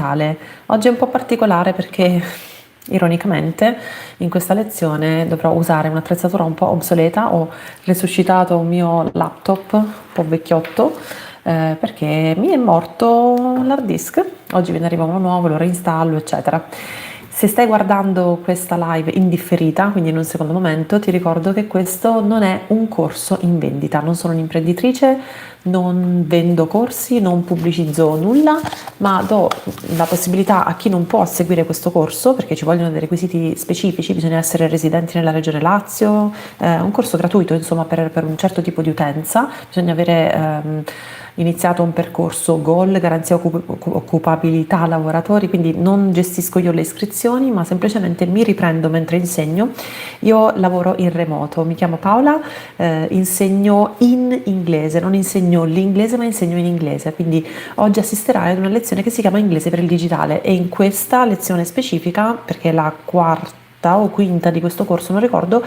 digitale. Oggi è un po' particolare perché, ironicamente, in questa lezione dovrò usare un'attrezzatura un po' obsoleta. Ho resuscitato un mio laptop un po' vecchiotto perché mi è morto l'hard disk. Oggi ve ne arriva uno nuovo, lo reinstallo, eccetera. Se stai guardando questa live in differita, quindi in un secondo momento, ti ricordo che questo non è un corso in vendita. Non sono un'imprenditrice, non vendo corsi, non pubblicizzo nulla, ma do la possibilità a chi non può seguire questo corso, perché ci vogliono dei requisiti specifici, bisogna essere residenti nella Regione Lazio, un corso gratuito insomma per un certo tipo di utenza, bisogna avere iniziato un percorso GOL, Garanzia Occupabilità Lavoratori, quindi non gestisco io le iscrizioni, ma semplicemente mi riprendo mentre insegno. Io lavoro in remoto, mi chiamo Paola, insegno in inglese, non insegno l'inglese ma insegno in inglese, quindi oggi assisterai ad una lezione che si chiama Inglese per il digitale e in questa lezione specifica, perché è la quarta o quinta di questo corso, non ricordo,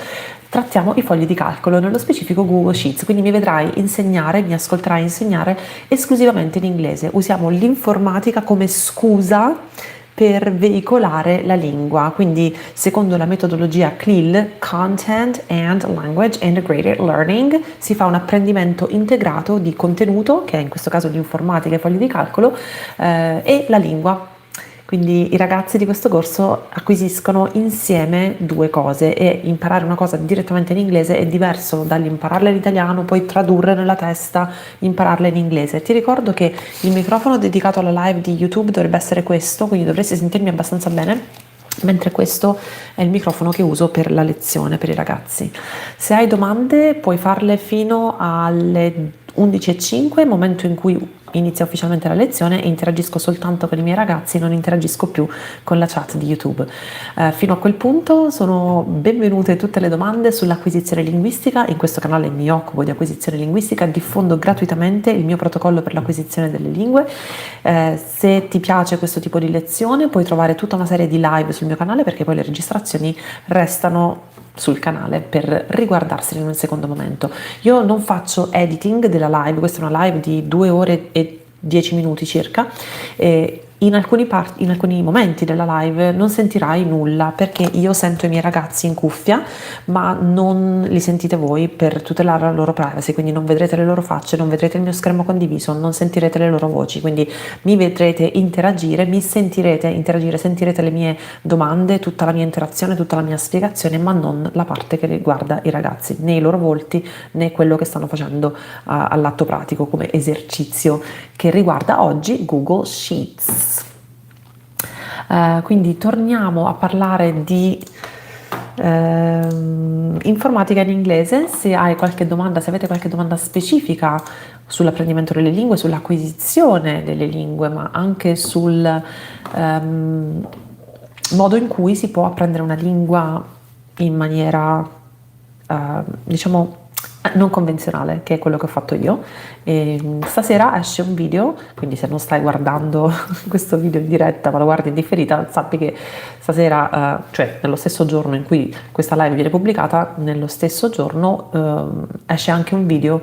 trattiamo i fogli di calcolo, nello specifico Google Sheets, quindi mi vedrai insegnare, mi ascolterai insegnare esclusivamente in inglese. Usiamo l'informatica come scusa per veicolare la lingua, quindi secondo la metodologia CLIL, Content and Language Integrated Learning, si fa un apprendimento integrato di contenuto, che è in questo caso di informatica e fogli di calcolo, e la lingua. Quindi i ragazzi di questo corso acquisiscono insieme due cose e imparare una cosa direttamente in inglese è diverso dall'impararla in italiano, poi tradurre nella testa, impararla in inglese. Ti ricordo che il microfono dedicato alla live di YouTube dovrebbe essere questo, quindi dovresti sentirmi abbastanza bene, mentre questo è il microfono che uso per la lezione per i ragazzi. Se hai domande puoi farle fino alle 11:05, momento in cui inizia ufficialmente la lezione, e interagisco soltanto con i miei ragazzi, non interagisco più con la chat di YouTube. Fino a quel punto sono benvenute tutte le domande sull'acquisizione linguistica. In questo canale mi occupo di acquisizione linguistica, diffondo gratuitamente il mio protocollo per l'acquisizione delle lingue. Se ti piace questo tipo di lezione puoi trovare tutta una serie di live sul mio canale, perché poi le registrazioni restano sul canale per riguardarseli in un secondo momento. Io non faccio editing della live, questa è una live di 2 ore e 10 minuti circa, e in alcuni momenti della live non sentirai nulla perché io sento i miei ragazzi in cuffia, ma non li sentite voi per tutelare la loro privacy, quindi non vedrete le loro facce, non vedrete il mio schermo condiviso, non sentirete le loro voci, quindi mi vedrete interagire, mi sentirete interagire, sentirete le mie domande, tutta la mia interazione, tutta la mia spiegazione, ma non la parte che riguarda i ragazzi, né i loro volti né quello che stanno facendo all'atto pratico come esercizio che riguarda oggi Google Sheets. Quindi torniamo a parlare di informatica in inglese. Se hai qualche domanda, se avete qualche domanda specifica sull'apprendimento delle lingue, sull'acquisizione delle lingue, ma anche sul modo in cui si può apprendere una lingua in maniera diciamo non convenzionale, che è quello che ho fatto io. E stasera esce un video, quindi se non stai guardando questo video in diretta ma lo guardi in differita, sappi che stasera, cioè nello stesso giorno in cui questa live viene pubblicata, nello stesso giorno esce anche un video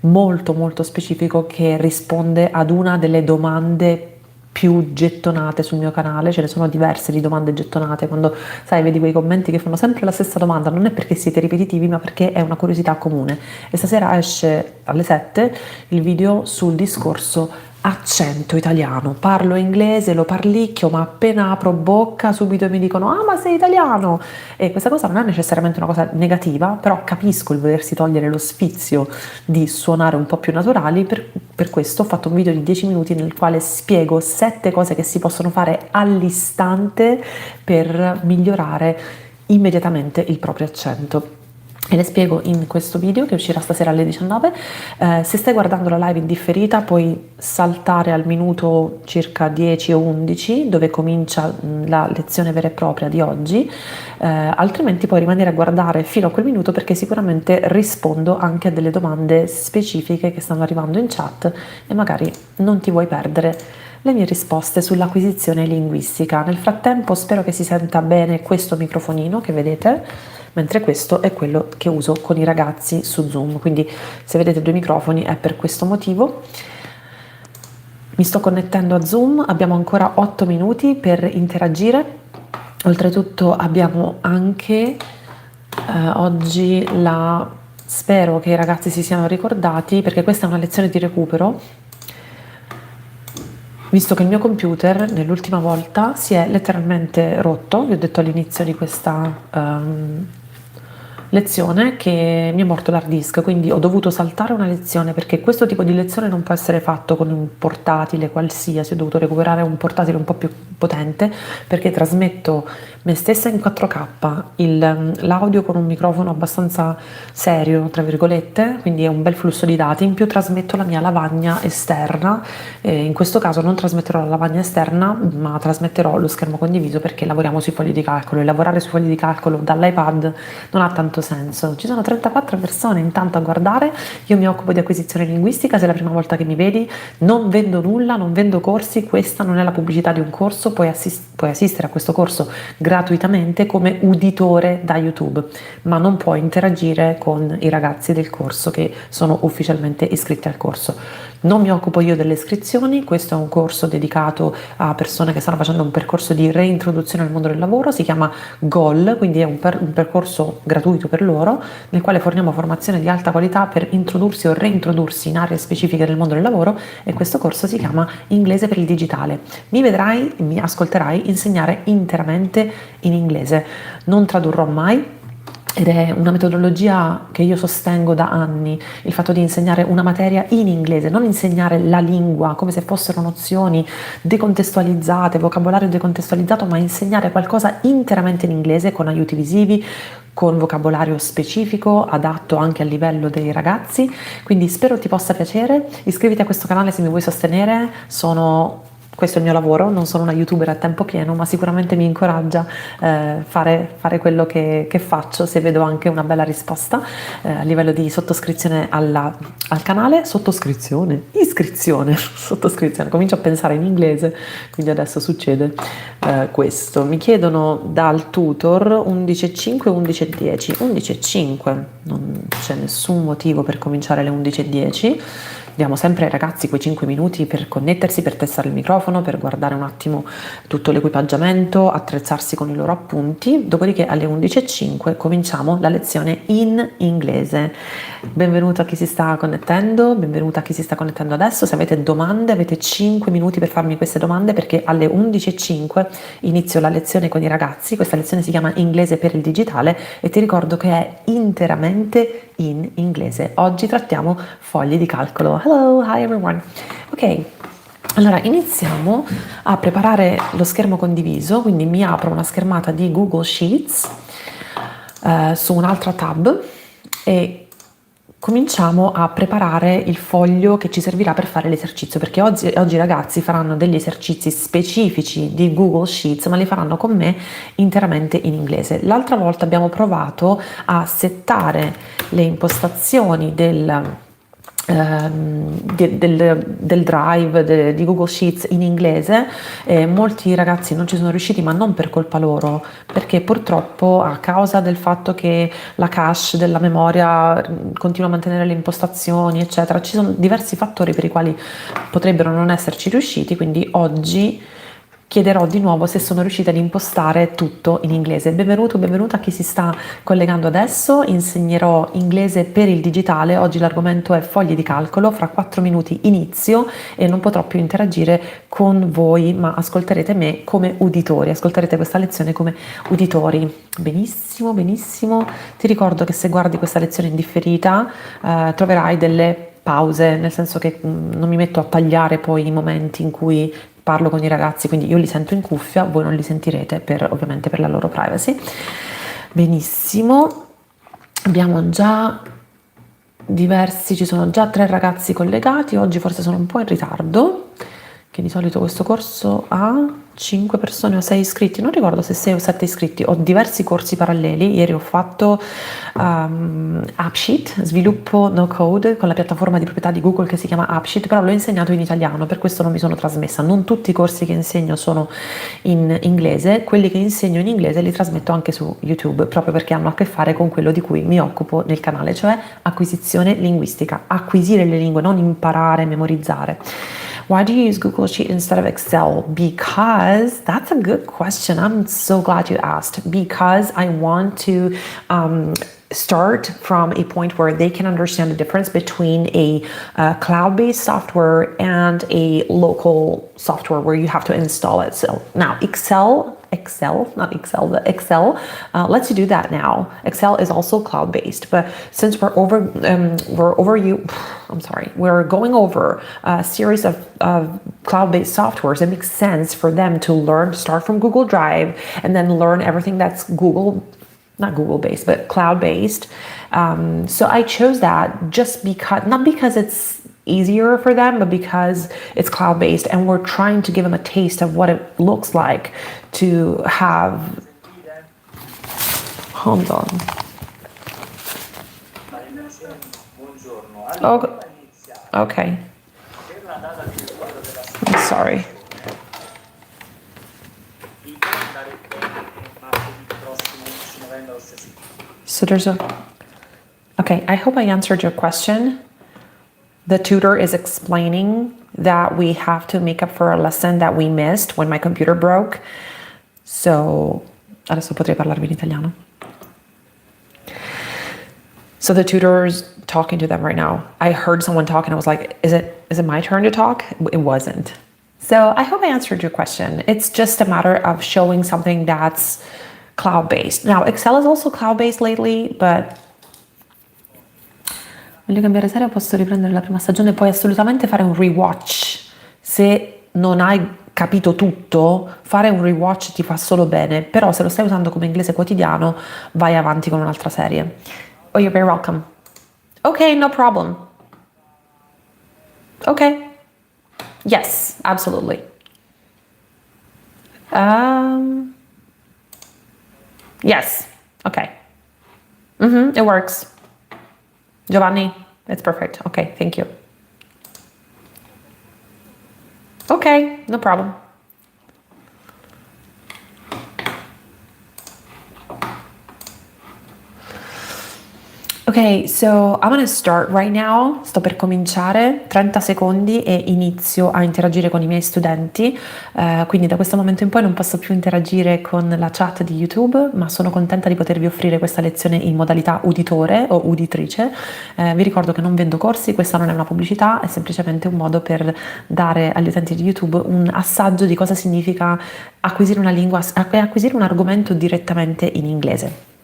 molto molto specifico che risponde ad una delle domande più gettonate sul mio canale. Ce ne sono diverse di domande gettonate, quando sai vedi quei commenti che fanno sempre la stessa domanda, non è perché siete ripetitivi ma perché è una curiosità comune. E stasera esce alle 7 il video sul discorso accento italiano. Parlo inglese, lo parlicchio, ma appena apro bocca subito mi dicono ah ma sei italiano, e questa cosa non è necessariamente una cosa negativa, però capisco il volersi togliere lo sfizio di suonare un po' più naturali. Per questo ho fatto un video di 10 minuti nel quale spiego 7 cose che si possono fare all'istante per migliorare immediatamente il proprio accento. E le spiego in questo video che uscirà stasera alle 19. Se stai guardando la live in differita puoi saltare al minuto circa 10 o 11 dove comincia la lezione vera e propria di oggi, altrimenti puoi rimanere a guardare fino a quel minuto, perché sicuramente rispondo anche a delle domande specifiche che stanno arrivando in chat e magari non ti vuoi perdere le mie risposte sull'acquisizione linguistica. Nel frattempo spero che si senta bene questo microfonino che vedete, mentre questo è quello che uso con i ragazzi su Zoom, quindi se vedete 2 microfoni è per questo motivo. Mi sto connettendo a Zoom, abbiamo ancora 8 minuti per interagire. Oltretutto abbiamo anche oggi spero che i ragazzi si siano ricordati, perché questa è una lezione di recupero, visto che il mio computer nell'ultima volta si è letteralmente rotto. Vi ho detto all'inizio di questa lezione che mi è morto l'hard disk, quindi ho dovuto saltare una lezione, perché questo tipo di lezione non può essere fatto con un portatile qualsiasi. Ho dovuto recuperare un portatile un po' più potente, perché trasmetto me stessa in 4K, l'audio con un microfono abbastanza serio, tra virgolette, quindi è un bel flusso di dati, in più trasmetto la mia lavagna esterna. In questo caso non trasmetterò la lavagna esterna, ma trasmetterò lo schermo condiviso, perché lavoriamo sui fogli di calcolo, e lavorare sui fogli di calcolo dall'iPad non ha tanto senso. Ci sono 34 persone intanto a guardare. Io mi occupo di acquisizione linguistica, se è la prima volta che mi vedi. Non vendo nulla, non vendo corsi, questa non è la pubblicità di un corso. Puoi assistere a questo corso gratuitamente come uditore da YouTube, ma non puoi interagire con i ragazzi del corso che sono ufficialmente iscritti al corso. Non mi occupo io delle iscrizioni, questo è un corso dedicato a persone che stanno facendo un percorso di reintroduzione al mondo del lavoro, si chiama GOL, quindi è un percorso gratuito per loro, nel quale forniamo formazione di alta qualità per introdursi o reintrodursi in aree specifiche del mondo del lavoro, e questo corso si chiama Inglese per il digitale. Mi vedrai, mi ascolterai insegnare interamente in inglese, non tradurrò mai. Ed è una metodologia che io sostengo da anni, il fatto di insegnare una materia in inglese, non insegnare la lingua come se fossero nozioni decontestualizzate, vocabolario decontestualizzato, ma insegnare qualcosa interamente in inglese, con aiuti visivi, con vocabolario specifico, adatto anche al livello dei ragazzi. Quindi spero ti possa piacere. Iscriviti a questo canale se mi vuoi sostenere. Questo è il mio lavoro, non sono una youtuber a tempo pieno, ma sicuramente mi incoraggia fare quello che faccio, se vedo anche una bella risposta a livello di sottoscrizione al canale. Iscrizione, sottoscrizione, comincio a pensare in inglese, quindi adesso succede questo. Mi chiedono dal tutor 11.5 e 11.10. 11.5, non c'è nessun motivo per cominciare alle 11.10. Diamo sempre ai ragazzi quei 5 minuti per connettersi, per testare il microfono, per guardare un attimo tutto l'equipaggiamento, attrezzarsi con i loro appunti. Dopodiché alle 11.05 cominciamo la lezione in inglese. Benvenuto a chi si sta connettendo, benvenuta a chi si sta connettendo adesso. Se avete domande, avete 5 minuti per farmi queste domande, perché alle 11.05 inizio la lezione con i ragazzi. Questa lezione si chiama Inglese per il digitale e ti ricordo che è interamente in inglese. Oggi trattiamo fogli di calcolo. Hello, hi everyone. Ok, allora iniziamo a preparare lo schermo condiviso, quindi mi apro una schermata di Google Sheets su un'altra tab e cominciamo a preparare il foglio che ci servirà per fare l'esercizio, perché oggi i ragazzi faranno degli esercizi specifici di Google Sheets, ma li faranno con me interamente in inglese. L'altra volta abbiamo provato a settare le impostazioni del drive di Google Sheets in inglese. Molti ragazzi non ci sono riusciti, ma non per colpa loro, perché purtroppo a causa del fatto che la cache della memoria continua a mantenere le impostazioni eccetera, ci sono diversi fattori per i quali potrebbero non esserci riusciti. Quindi oggi chiederò di nuovo se sono riuscita ad impostare tutto in inglese. Benvenuta a chi si sta collegando adesso. Insegnerò inglese per il digitale. Oggi l'argomento è fogli di calcolo. Fra 4 minuti inizio e non potrò più interagire con voi, ma ascolterete me come uditori. Ascolterete questa lezione come uditori. Benissimo, benissimo. Ti ricordo che se guardi questa lezione in differita troverai delle pause, nel senso che non mi metto a tagliare poi i momenti in cui parlo con i ragazzi, quindi io li sento in cuffia, voi non li sentirete ovviamente per la loro privacy. Benissimo, abbiamo già ci sono già 3 ragazzi collegati. Oggi forse sono un po' in ritardo, che di solito questo corso ha 5 persone o 6 iscritti, non ricordo se 6 o 7 iscritti. Ho diversi corsi paralleli. Ieri ho fatto AppSheet, sviluppo no code con la piattaforma di proprietà di Google che si chiama AppSheet, però l'ho insegnato in italiano, per questo non mi sono trasmessa. Non tutti i corsi che insegno sono in inglese, quelli che insegno in inglese li trasmetto anche su YouTube, proprio perché hanno a che fare con quello di cui mi occupo nel canale, cioè acquisizione linguistica, acquisire le lingue, non imparare, memorizzare. Why do you use Google Sheet instead of Excel? Because that's a good question. I'm so glad you asked. Because I want to start from a point where they can understand the difference between a cloud-based software and a local software where you have to install it. So now Excel, not Excel, but Excel lets you do that now. Excel is also cloud-based, but since we're going over a series of cloud-based softwares, it makes sense for them to start from Google Drive and then learn everything that's not Google-based, but cloud-based. So I chose that just because, not because it's easier for them, but because it's cloud-based and we're trying to give them a taste of what it looks like to have, hold on. Oh, okay. I'm sorry. So okay, I hope I answered your question. The tutor is explaining that we have to make up for a lesson that we missed when my computer broke. So, adesso potrei parlarvi in italiano. So the tutor's talking to them right now. I heard someone talk and I was like, is it my turn to talk? It wasn't. So I hope I answered your question. It's just a matter of showing something that's cloud-based. Now, Excel is also cloud-based lately, but voglio cambiare serie, posso riprendere la prima stagione, puoi assolutamente fare un rewatch. Se non hai capito tutto, fare un rewatch ti fa solo bene, però se lo stai usando come inglese quotidiano, vai avanti con un'altra serie. Oh, you're very welcome. Okay, no problem. Okay. Yes, absolutely. Yes. Okay. It works. Giovanni, it's perfect. Okay, thank you. Okay, no problem. Ok, so I'm gonna start right now. Sto per cominciare, 30 secondi e inizio a interagire con i miei studenti. Quindi da questo momento in poi non posso più interagire con la chat di YouTube, ma sono contenta di potervi offrire questa lezione in modalità uditore o uditrice. Vi ricordo che non vendo corsi, questa non è una pubblicità, è semplicemente un modo per dare agli utenti di YouTube un assaggio di cosa significa acquisire una lingua e acquisire un argomento direttamente in inglese.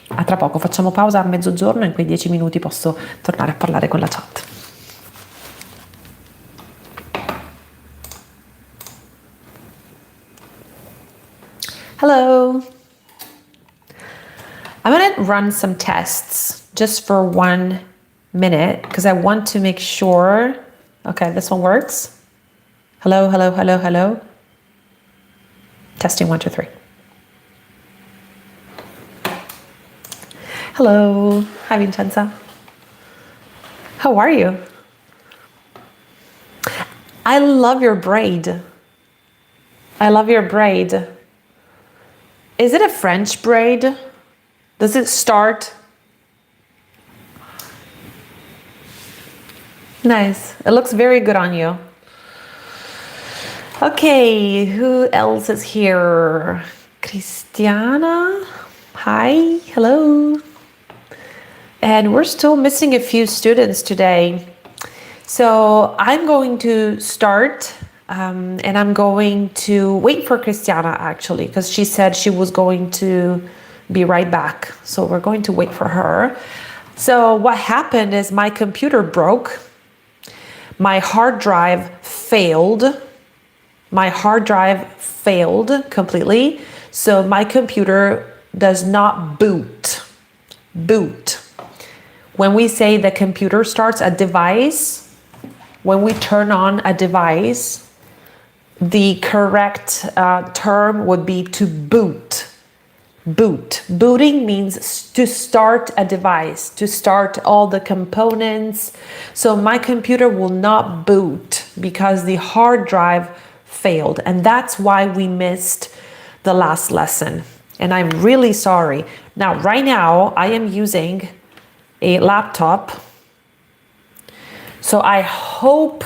A tra poco, facciamo pausa a mezzogiorno e in quei 10 minuti posso tornare a parlare con la chat. Hello. I'm going to run some tests just for 1 minute because I want to make sure. Okay, this one works. Hello, hello, hello, hello. Testing 1, 2, 3. Hello. Hi, Vincenza. How are you? I love your braid. I love your braid. Is it a French braid? Does it start? Nice. It looks very good on you. Okay, who else is here? Cristiana? Hi, hello. And we're still missing a few students today. So I'm going to start and I'm going to wait for Cristiana actually, because she said she was going to be right back. So we're going to wait for her. So what happened is my computer broke. My hard drive failed. My hard drive failed completely. So my computer does not boot. Boot. When we say the computer starts a device, when we turn on a device, the correct term would be to boot. Boot. Booting means to start a device, to start all the components. So my computer will not boot because the hard drive failed. And that's why we missed the last lesson. And I'm really sorry. Now, right now, I am using a laptop. So I hope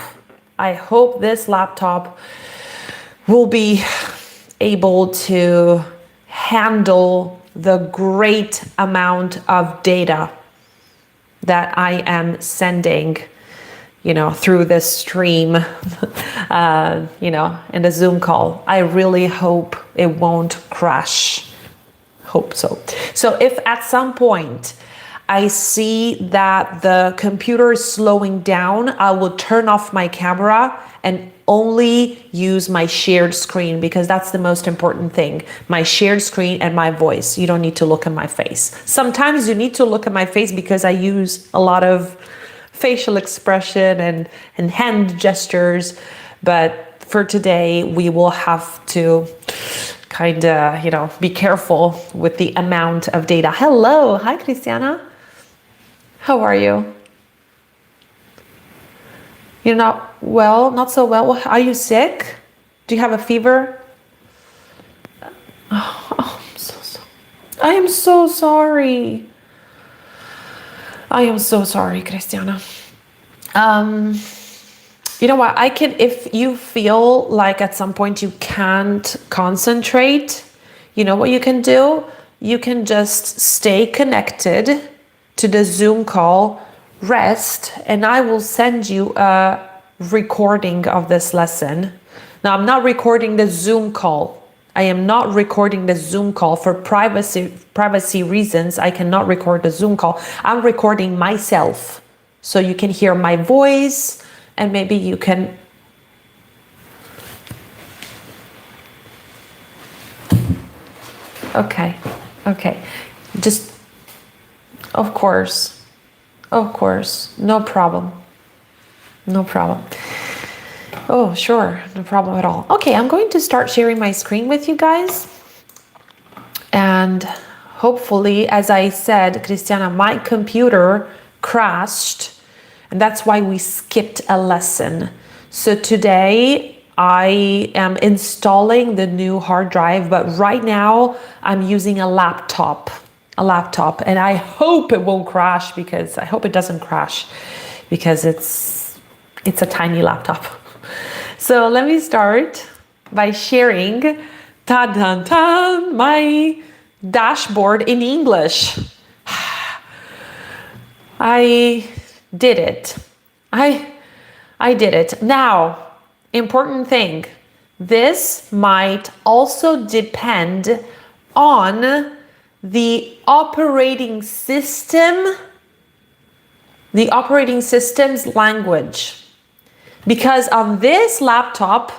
I hope this laptop will be able to handle the great amount of data that I am sending, through this stream, in the Zoom call. I really hope it won't crash. Hope so. So if at some point I see that the computer is slowing down, I will turn off my camera and only use my shared screen, because that's the most important thing. My shared screen and my voice. You don't need to look at my face. Sometimes you need to look at my face because I use a lot of facial expression and hand gestures. But for today, we will have to kind of, be careful with the amount of data. Hello. Hi, Cristiana. How are you? You're not well, not so well. Are you sick? Do you have a fever? Oh, I'm so sorry. I am so sorry. I am so sorry, Cristiana. You know what? If you feel like at some point you can't concentrate, you know what you can do? You can just stay connected to the Zoom call, rest, and I will send you a recording of this lesson. Now, I'm not recording the Zoom call. I am not recording the Zoom call for privacy reasons. I cannot record the Zoom call. I'm recording myself so you can hear my voice, and maybe you can okay, just of course, no problem. Oh, sure, no problem at all. Okay, I'm going to start sharing my screen with you guys. And hopefully, as I said, Cristiana, my computer crashed, and that's why we skipped a lesson. So today I am installing the new hard drive, but right now I'm using a laptop, and I hope it won't crash, because I hope it doesn't crash, because it's a tiny laptop. So let me start by sharing my dashboard in English. I did it. I did it. Now, important thing, this might also depend on the operating system's language. Because on this laptop,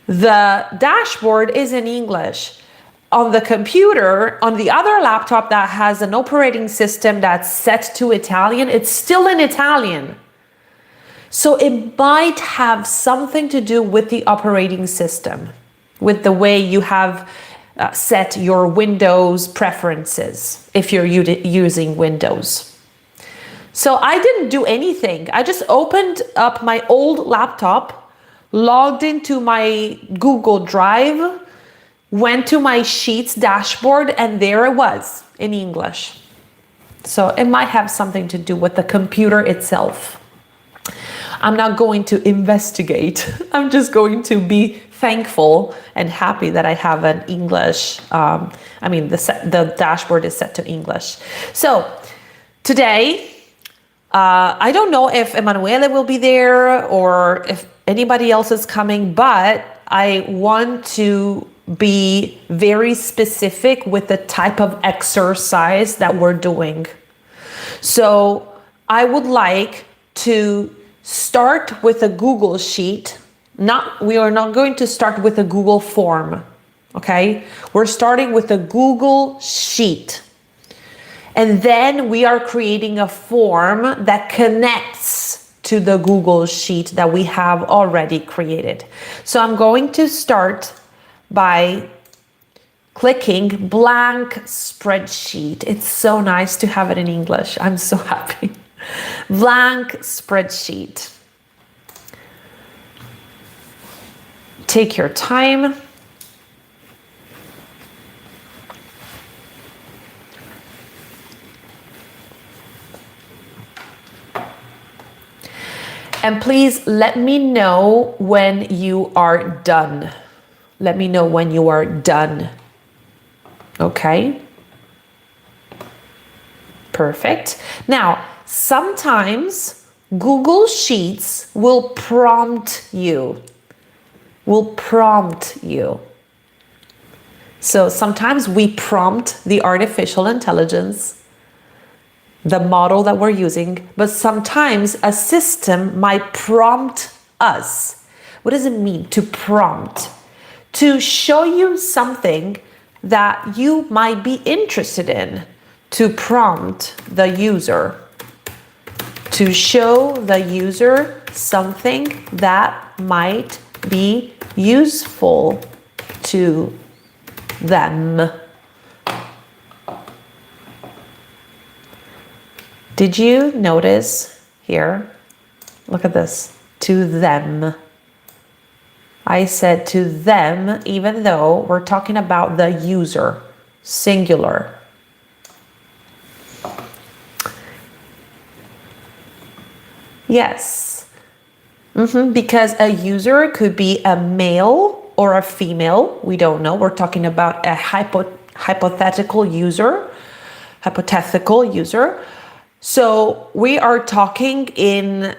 the dashboard is in English. On the computer, on the other laptop that has an operating system that's set to Italian, it's still in Italian. So it might have something to do with the operating system, with the way you have set your Windows preferences, if you're using Windows. So I didn't do anything. I just opened up my old laptop, logged into my Google Drive, went to my Sheets dashboard, and there it was in English. So it might have something to do with the computer itself. I'm not going to investigate. I'm just going to be thankful and happy that I have an English, the dashboard is set to English. So today, I don't know if Emanuele will be there or if anybody else is coming, but I want to be very specific with the type of exercise that we're doing. So I would like to start with a Google sheet. We are not going to start with a Google form, okay? We're starting with a Google sheet. And then we are creating a form that connects to the Google sheet that we have already created. So I'm going to start by clicking blank spreadsheet. It's so nice to have it in English. I'm so happy. Blank spreadsheet. Take your time. And please let me know when you are done. Let me know when you are done. Okay? Perfect. Now, sometimes Google Sheets will prompt you. So sometimes we prompt the artificial intelligence, the model that we're using, but sometimes a system might prompt us. What does it mean to prompt? To show you something that you might be interested in. To prompt the user. To show the user something that might be useful to them. Did you notice here? Look at this. To them. I said to them, even though we're talking about the user, singular. Yes. Because a user could be a male or a female. We don't know. We're talking about a hypothetical user. So we are talking in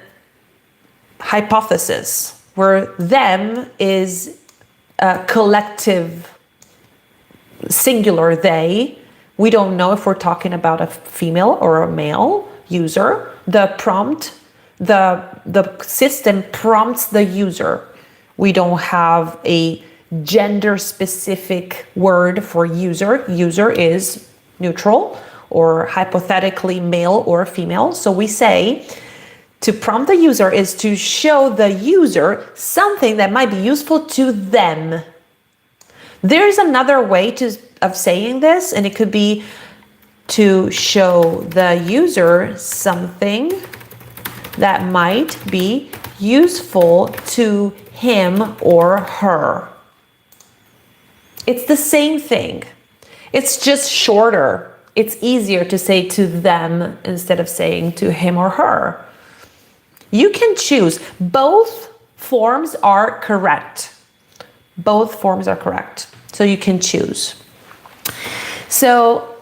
hypothesis, where them is a collective singular they. We don't know if we're talking about a female or a male user. The prompt, the system prompts the user. We don't have a gender specific word for user. User is neutral or hypothetically male or female. So we say to prompt the user is to show the user something that might be useful to them. There's another way of saying this, and it could be to show the user something that might be useful to him or her. It's the same thing. It's just shorter. It's easier to say to them instead of saying to him or her. You can choose. Both forms are correct. Both forms are correct. So you can choose. So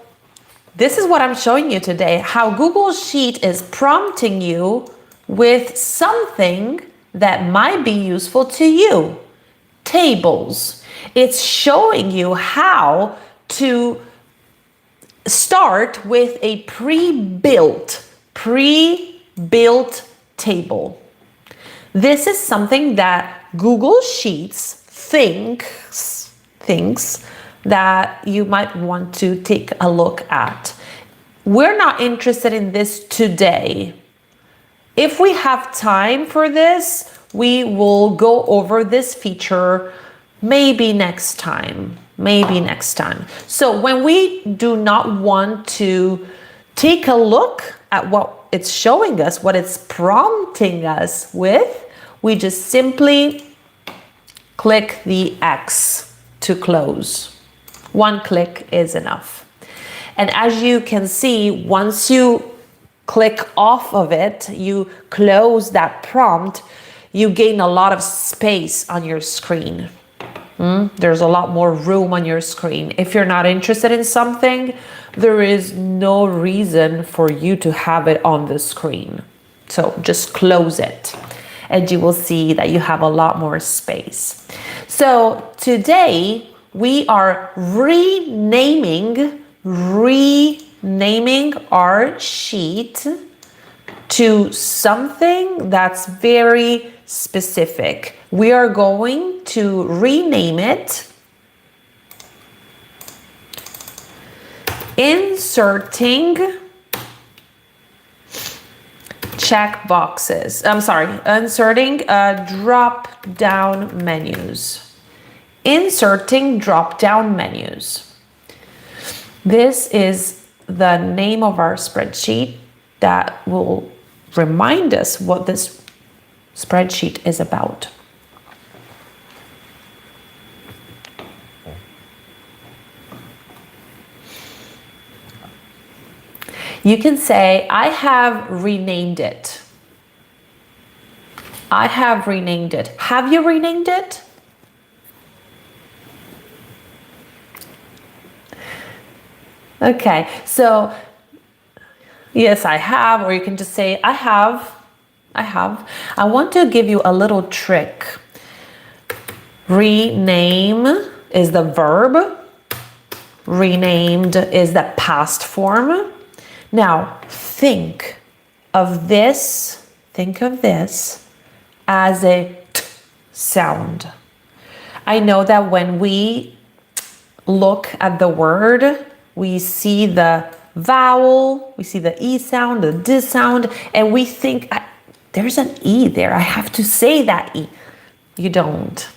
this is what I'm showing you today, how Google Sheet is prompting you with something that might be useful to you. Tables. It's showing you how to start with a pre-built table. This is something that Google Sheets thinks that you might want to take a look at. We're not interested in this today. If we have time for this, we will go over this feature maybe next time. So when we do not want to take a look at what it's showing us, what it's prompting us with, we just simply click the X to close. One click is enough. And as you can see, once you click off of it, you close that prompt, you gain a lot of space on your screen. There's a lot more room on your screen. If you're not interested in something, there is no reason for you to have it on the screen. So just close it and you will see that you have a lot more space. So today we are renaming our sheet to something that's very specific. We are going to rename it inserting check boxes. Inserting drop down menus. Inserting drop down menus. This is the name of our spreadsheet that will remind us what this spreadsheet is about. You can say, I have renamed it. I have renamed it. Have you renamed it? Okay, so yes, I have, or you can just say, I have. I want to give you a little trick. Rename is the verb. Renamed is the past form. Now, think of this as a t sound. I know that when we look at the word, we see the vowel, we see the E sound, the D sound, and we think, there's an E there. I have to say that E. You don't.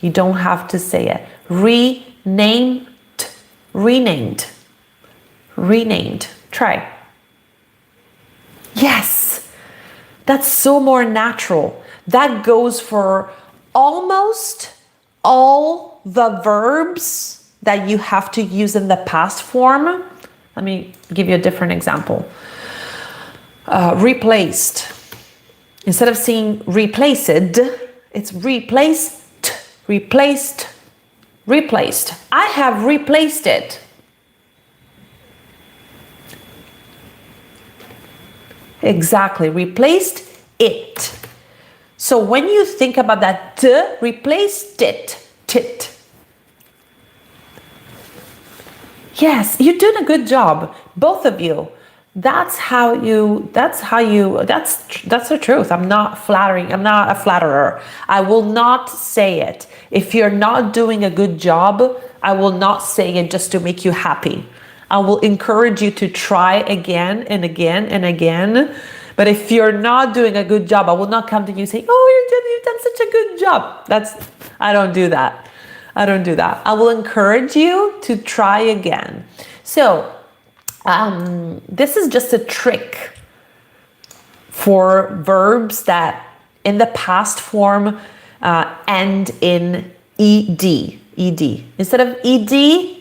You don't have to say it. Renamed. Renamed. Renamed. Try. Yes. That's so more natural. That goes for almost all the verbs that you have to use in the past form. Let me give you a different example. Replaced. Instead of saying replaced, it's replaced, replaced, replaced. I have replaced it. Exactly, replaced it. So when you think about that t, replaced it, tit. Yes, you're doing a good job, both of you. That's the truth. I'm not flattering. I'm not a flatterer. I will not say it. If you're not doing a good job, I will not say it just to make you happy. I will encourage you to try again and again and again. But if you're not doing a good job, I will not come to you saying, "Oh, you've done such a good job." I don't do that. I don't do that. I will encourage you to try again. So, this is just a trick for verbs that in the past form end in ed. Instead of ed, t.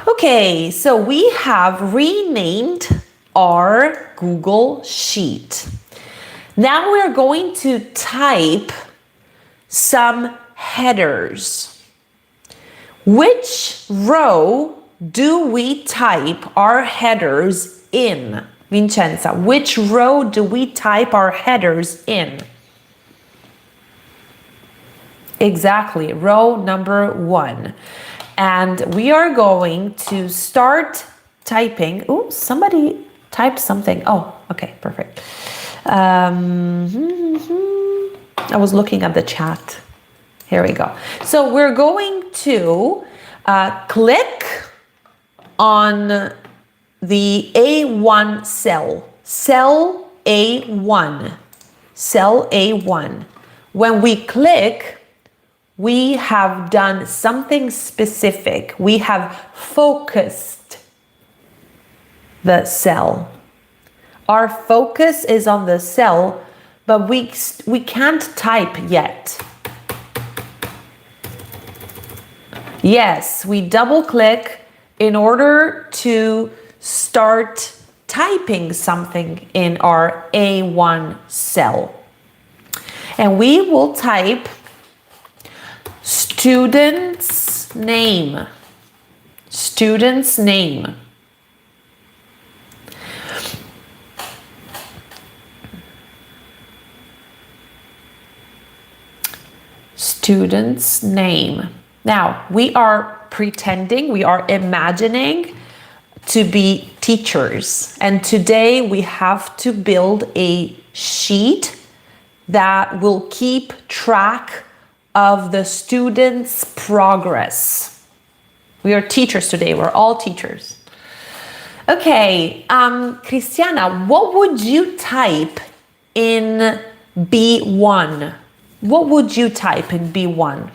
Okay, so we have renamed our Google Sheet. Now we're going to type some headers. Which row do we type our headers in? Vincenza, which row do we type our headers in? Exactly, row number 1. And we are going to start typing. Oh, somebody typed something. Oh, okay, perfect. I was looking at the chat. Here we go. So we're going to click on the A1 cell, cell A1, cell A1. When we click, we have done something specific. We have focused the cell. Our focus is on the cell, but we can't type yet. Yes, we double click in order to start typing something in our A1 cell. And we will type student's name. Student's name. Student's name. Now, we are pretending, we are imagining to be teachers. And today we have to build a sheet that will keep track of the students' progress. We are teachers today, we're all teachers. Okay, Cristiana, what would you type in B1? What would you type in B1?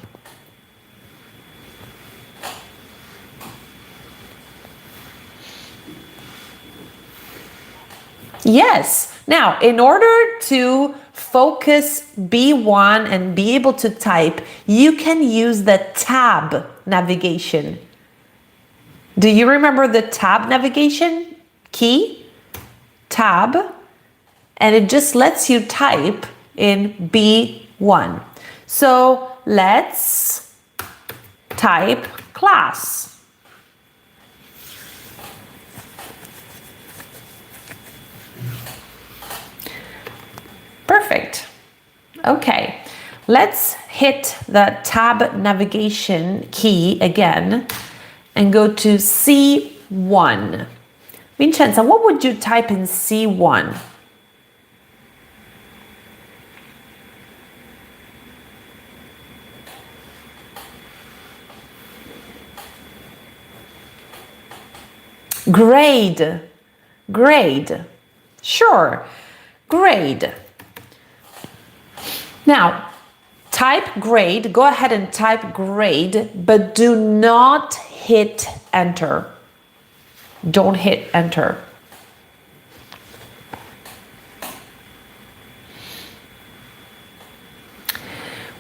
Yes. Now, in order to focus B1 and be able to type, you can use the tab navigation. Do you remember the tab navigation key? Tab. and it just lets you type in B1. So let's type class. Perfect. Okay, let's hit the tab navigation key again and go to C1. Vincenza, what would you type in C1? Grade. Grade. Sure. Grade. Now, type grade. Go ahead and type grade, but do not hit enter. Don't hit enter.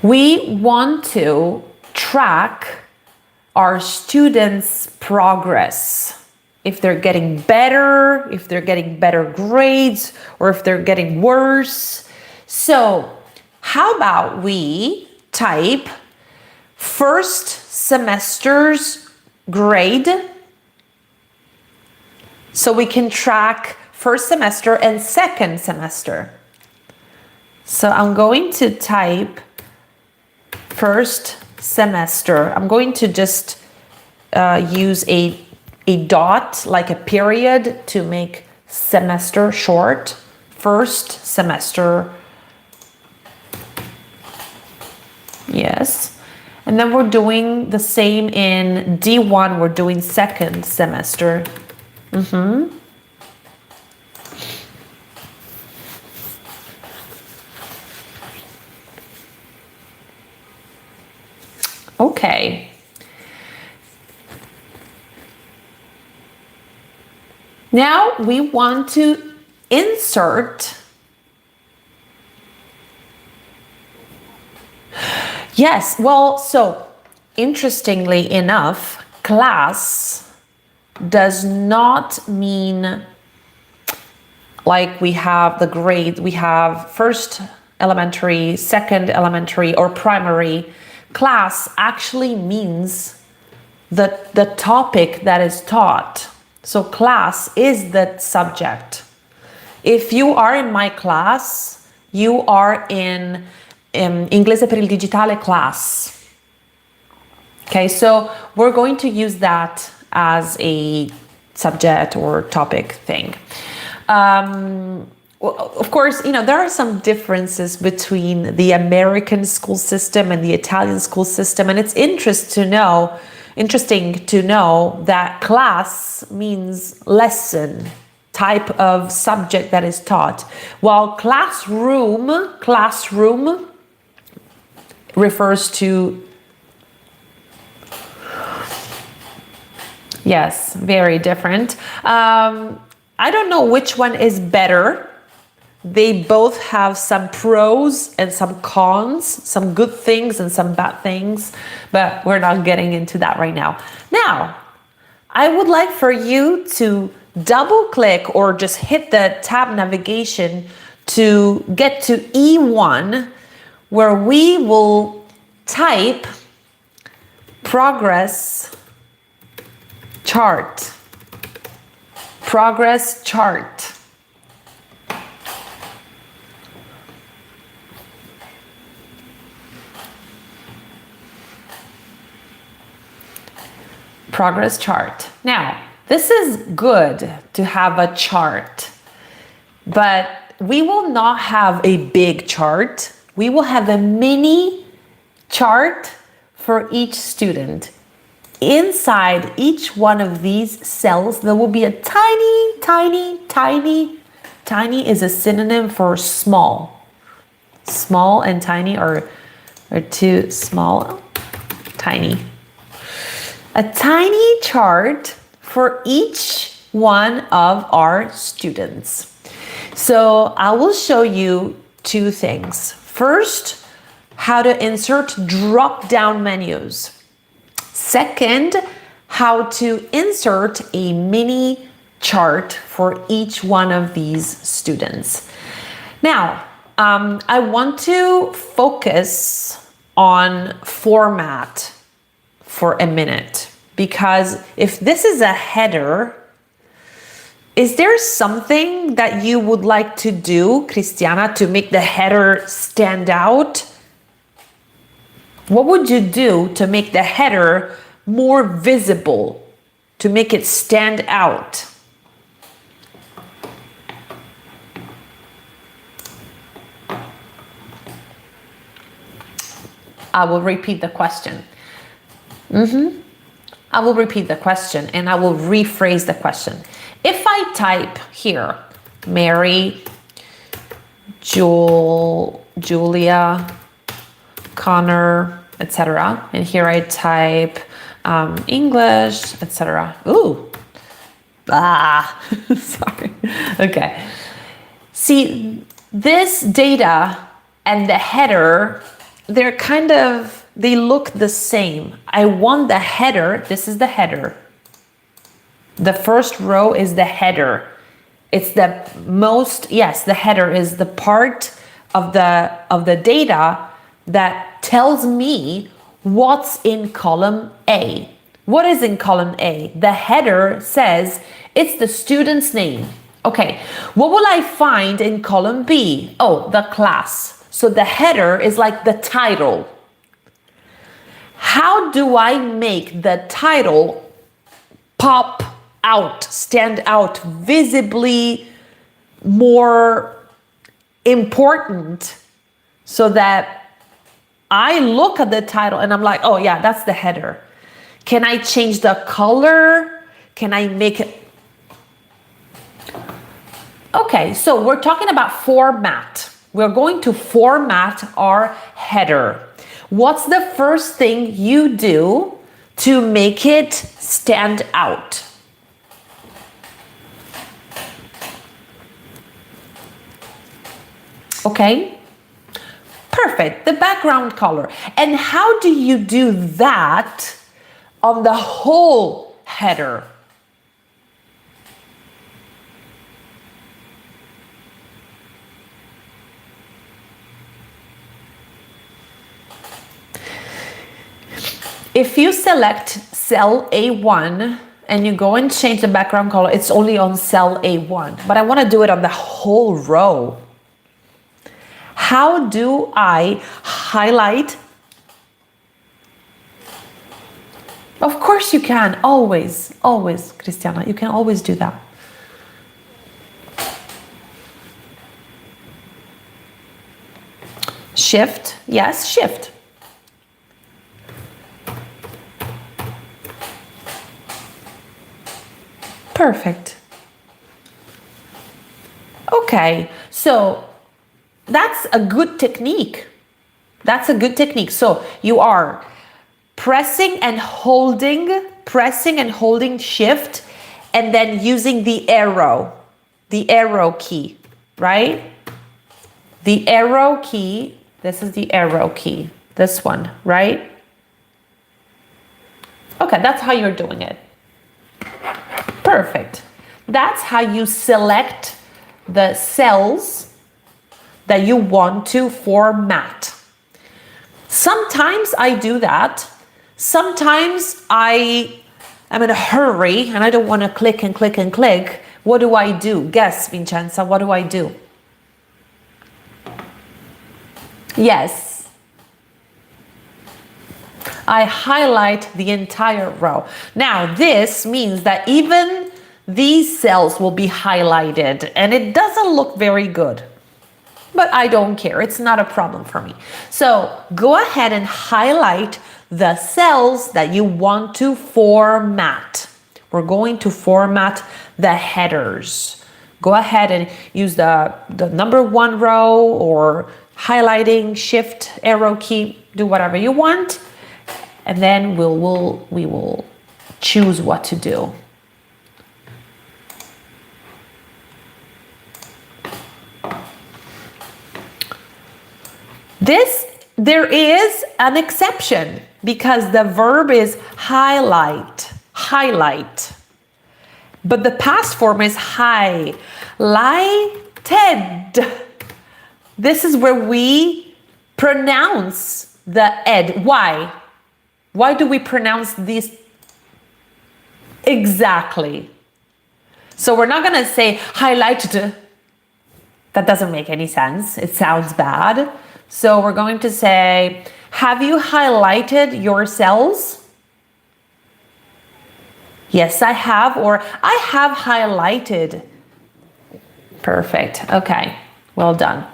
We want to track our students' progress. If they're getting better, if they're getting better grades, or if they're getting worse. So how about we type first semester's grade, so we can track first semester and second semester. So I'm going to type first semester. I'm going to just use a dot, like a period, to make semester short. First semester. Yes. And then we're doing the same in D1. We're doing second semester. Okay. Now we want to insert. Yes, well, so interestingly enough, class does not mean like we have the grade, we have first elementary, second elementary, or primary. Class actually means the topic that is taught. So class is the subject. If you are in my class, you are in Inglese per il digitale class. Okay, so we're going to use that as a subject or topic thing. Well, of course, you know, there are some differences between the American school system and the Italian school system, and it's interesting to know that class means lesson, type of subject that is taught, while classroom refers to, yes, very different. I don't know which one is better. They both have some pros and some cons, some good things and some bad things, but we're not getting into that right now. Now, I would like for you to double click or just hit the tab navigation to get to E1, where we will type progress chart. Progress chart. Progress chart. Now, this is good to have a chart, but we will not have a big chart. We will have a mini chart for each student. Inside each one of these cells, there will be a tiny is a synonym for small. Small and tiny are too small, tiny. A tiny chart for each one of our students. So I will show you two things. First, how to insert drop-down menus. Second, how to insert a mini chart for each one of these students. Now, I want to focus on format for a minute, because if this is a header, is there something that you would like to do, Cristiana, to make the header stand out? What would you do to make the header more visible, to make it stand out? I will repeat the question. I will repeat the question and I will rephrase the question. If I type here, Mary, Julia, Connor, etc. And here I type English, etc. Ooh, sorry. Okay. See, this data and the header, they look the same. I want the header, this is the header. The first row is the header. It's the most, yes, the header is the part of the data that tells me what's in column A. What is in column A? The header says it's the student's name. Okay, what will I find in column B? Oh, the class. So the header is like the title. How do I make the title pop out, stand out, visibly more important, so that I look at the title and I'm like, oh yeah, that's the header. Can I change the color? Can I make it? Okay, so we're talking about format. We're going to format our header. What's the first thing you do to make it stand out? Okay, perfect. The background color. And how do you do that on the whole header? If you select cell A1 and you go and change the background color, it's only on cell A1, but I want to do it on the whole row. How do I highlight? Of course you can, always, Cristiana, you can always do that. Shift, yes, shift. Perfect. Okay, so that's a good technique. That's a good technique. So you are pressing and holding shift, and then using the arrow key, right? The arrow key, this is the arrow key, this one, right? Okay, that's how you're doing it. Perfect. That's how you select the cells that you want to format. Sometimes I do that. Sometimes I am in a hurry and I don't want to click and click and click. What do I do? Guess, Vincenza, what do I do? Yes. I highlight the entire row. Now, this means that even these cells will be highlighted, and it doesn't look very good. But I don't care. It's not a problem for me. So go ahead and highlight the cells that you want to format. We're going to format the headers. Go ahead and use the number 1 row, or highlighting, shift, arrow key, do whatever you want. And then we will choose what to do. There is an exception, because the verb is highlight. But the past form is highlighted. This is where we pronounce the ed. Why? Why do we pronounce these? Exactly. So we're not going to say highlighted. That doesn't make any sense. It sounds bad. So we're going to say, have you highlighted your cells? Yes, I have, or I have highlighted. Perfect. Okay, well done.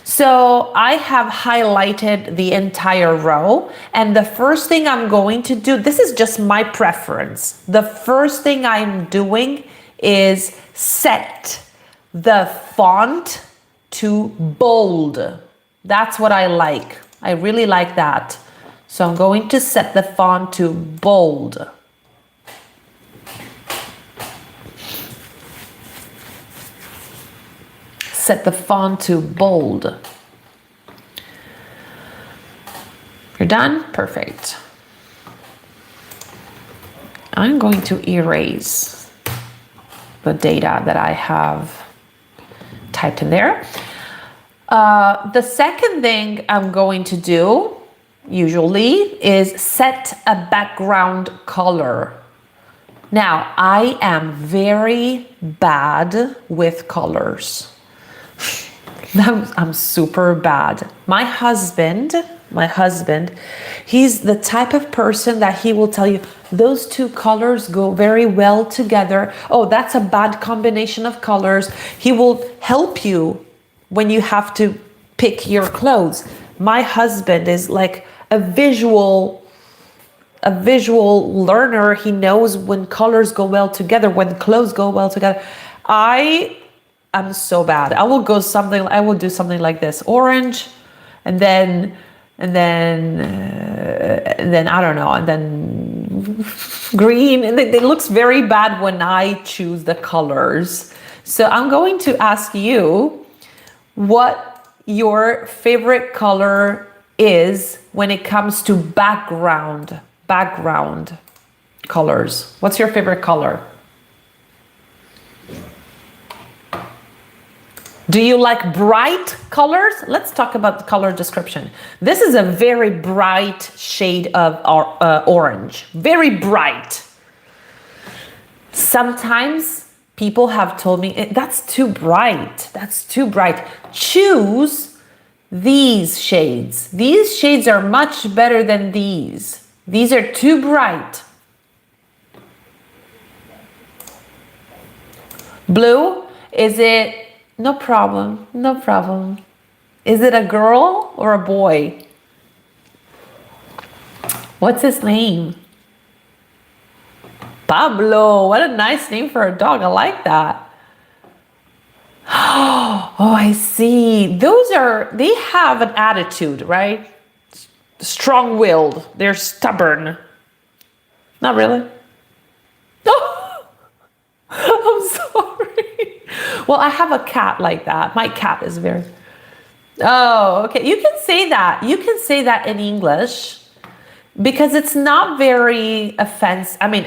So I have highlighted the entire row, and the first thing I'm going to do, this is just my preference. The first thing I'm doing is set the font to bold. That's what I like. I really like that. So I'm going to set the font to bold. Set the font to bold. You're done? Perfect. I'm going to erase the data that I have typed in there. The second thing I'm going to do, usually, is set a background color. Now, I am very bad with colors. I'm super bad. My husband, he's the type of person that he will tell you, those two colors go very well together. Oh, that's a bad combination of colors. He will help you when you have to pick your clothes. My husband is like a visual learner. He knows when colors go well together, when clothes go well together. I'm so bad. I will do something like this, orange, and then I don't know, and then green, and it looks very bad when I choose the colors. So I'm going to ask you what your favorite color is when it comes to background colors. What's your favorite color? Do you like bright colors? Let's talk about the color description. This is a very bright shade of orange. Very bright. Sometimes people have told me, that's too bright. That's too bright. Choose these shades. These shades are much better than these. These are too bright. Blue, is it? No problem, no problem. Is it a girl or a boy? What's his name? Pablo. What a nice name for a dog. I like that. Oh, I see. They have an attitude, right? Strong-willed. They're stubborn. Not really. Oh, I'm sorry. Well, I have a cat like that. My cat is very... Oh, okay. You can say that. You can say that in English because it's not very offensive. I mean,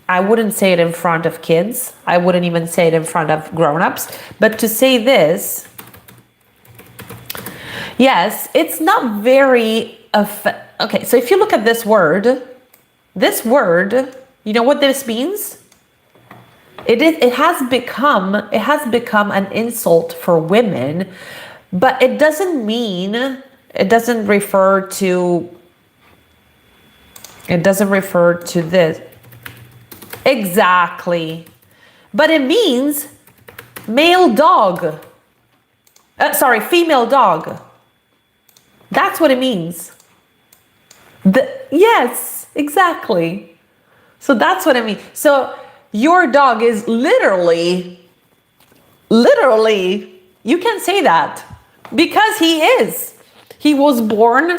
I wouldn't say it in front of kids. I wouldn't even say it in front of grown-ups. But to say this, yes, it's not very... Okay, so if you look at this word, you know what this means? It has become an insult for women, but it doesn't refer to this. Exactly. But it means male dog. Female dog. That's what it means. Yes, exactly. So that's what I mean. So your dog is literally, you can say that because he is. He was born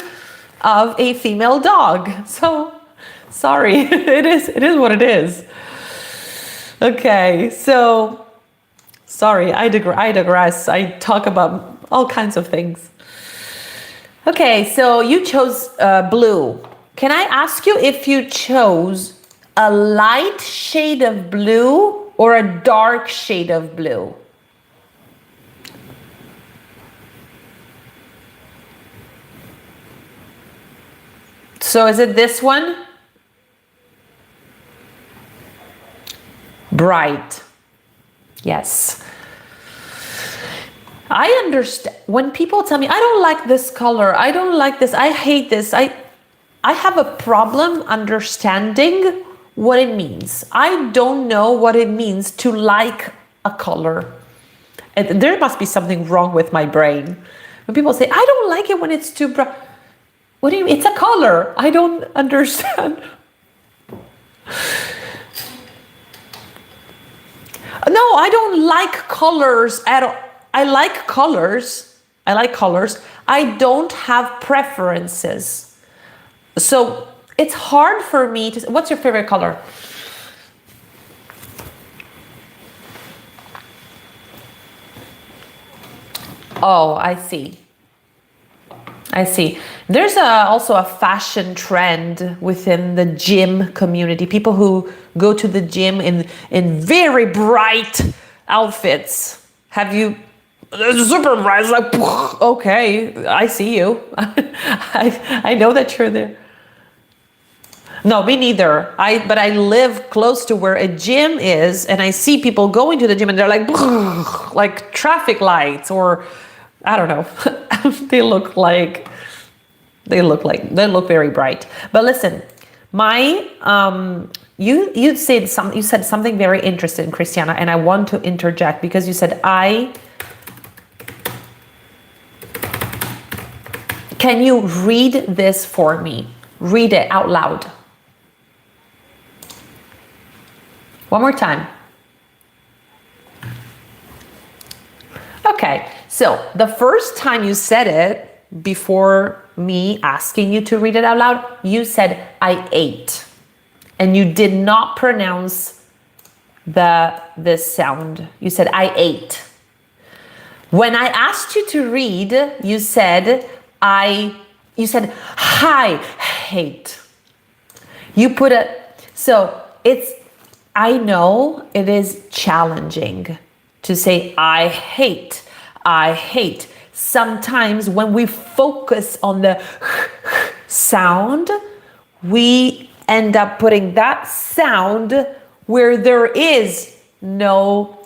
of a female dog. So, sorry, it is what it is. Okay, so, sorry, I digress. I talk about all kinds of things. Okay, so you chose blue. Can I ask you if you chose a light shade of blue or a dark shade of blue? So is it this one? Bright. Yes. I understand when people tell me, I don't like this color, I don't like this, I hate this. I have a problem understanding what it means. I don't know what it means to like a color. And there must be something wrong with my brain. When people say, I don't like it when it's too bright. What do you mean? It's a color. I don't understand. No, I don't like colors at all. I like colors. I like colors. I don't have preferences. So it's hard for me to, what's your favorite color? Oh, I see. I see. There's also a fashion trend within the gym community. People who go to the gym in very bright outfits. Have you? Super bright. It's like, okay, I see you. I know that you're there. No, me neither. But I live close to where a gym is, and I see people going to the gym, and they're like traffic lights, or I don't know. They look very bright. But listen, you said something very interesting, Christiana, and I want to interject because you said can you read this for me? Read it out loud. One more time. Okay, so the first time you said it, before me asking you to read it out loud, you said, I ate. And you did not pronounce this sound. You said, I ate. When I asked you to read, you said, hi, hate. You put I know it is challenging to say, I hate. Sometimes when we focus on the sound, we end up putting that sound where there is no.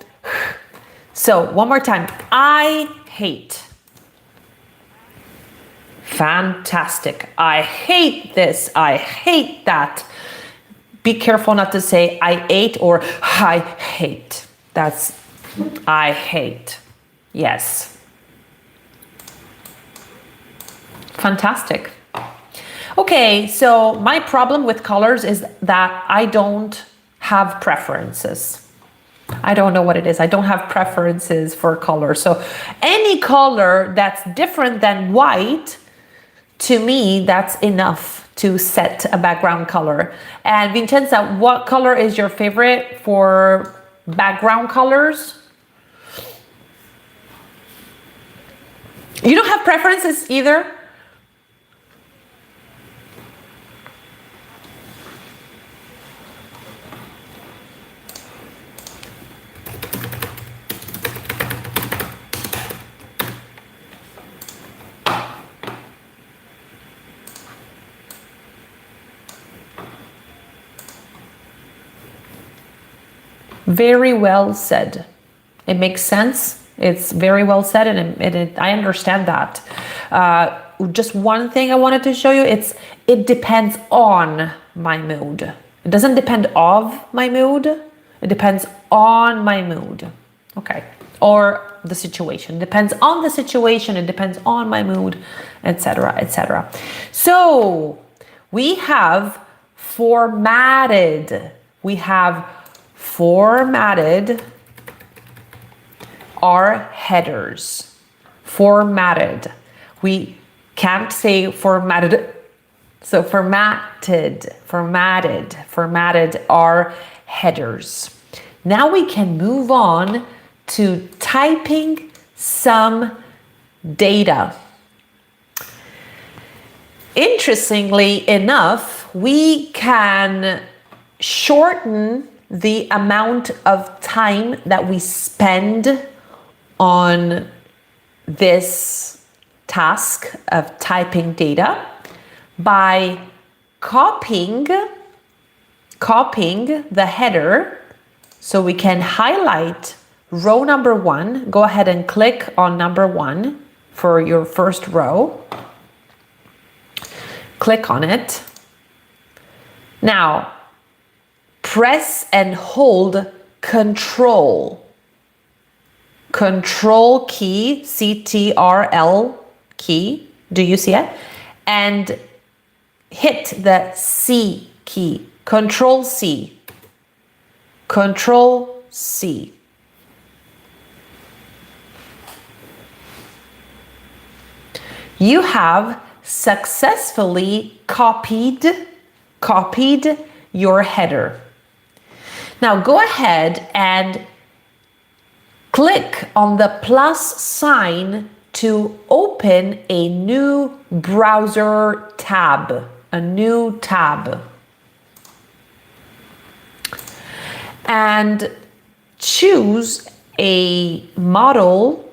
So one more time, I hate. Fantastic. I hate this. I hate that. Be careful not to say I ate or I hate. That's I hate. Yes. Fantastic. Okay, so my problem with colors is that I don't have preferences. I don't know what it is. I don't have preferences for color. So any color that's different than white, to me, that's enough to set a background color. And Vincenza, what color is your favorite for background colors? You don't have preferences either? Very well said. It makes sense. It's very well said, and I understand that. Just one thing I wanted to show you, it depends on my mood. It doesn't depend of my mood. It depends on my mood. Okay. Or the situation. It depends on the situation. It depends on my mood, etc., etc. So we have formatted. Formatted are headers. Formatted. We can't say formatted. So formatted are headers. Now we can move on to typing some data. Interestingly enough, we can shorten the amount of time that we spend on this task of typing data by copying the header, so we can highlight row number 1. Go ahead and click on number 1 for your first row. Click on it. Now, press and hold Control key, CTRL key. Do you see it? And hit the C key. Control C. Control C. You have successfully copied your header. Now go ahead and click on the plus sign to open a new browser tab, and choose a model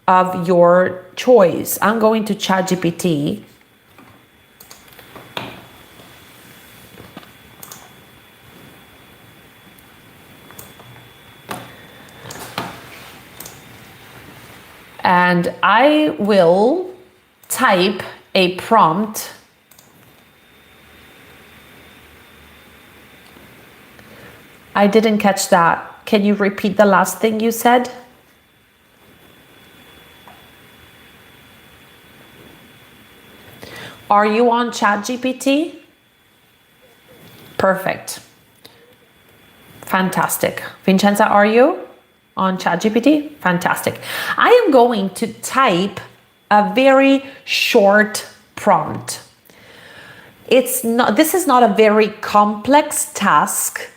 of your choice. I'm going to ChatGPT. And I will type a prompt. I didn't catch that. Can you repeat the last thing you said? Are you on ChatGPT? Perfect. Fantastic. Vincenza, are you on ChatGPT? Fantastic. I am going to type a very short prompt. This is not a very complex task,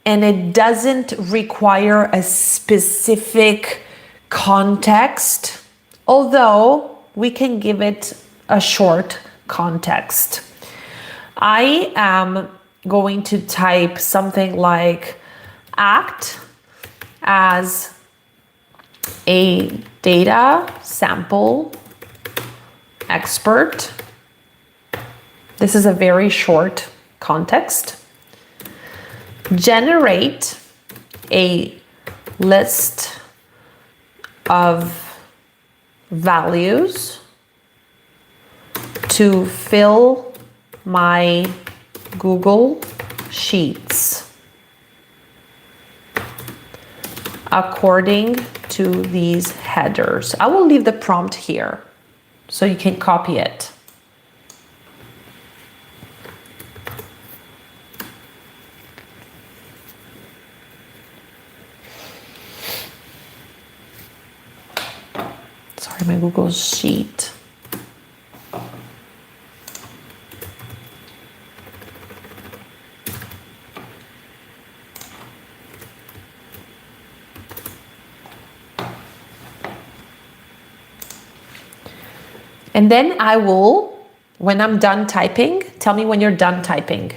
and it doesn't require a specific context, although we can give it a short context. I am going to type something like act as a data sample expert. This is a very short context. Generate a list of values to fill my Google Sheets according to these headers. I will leave the prompt here so you can copy it. Sorry, my Google Sheet. And then I will, when I'm done typing, tell me when you're done typing.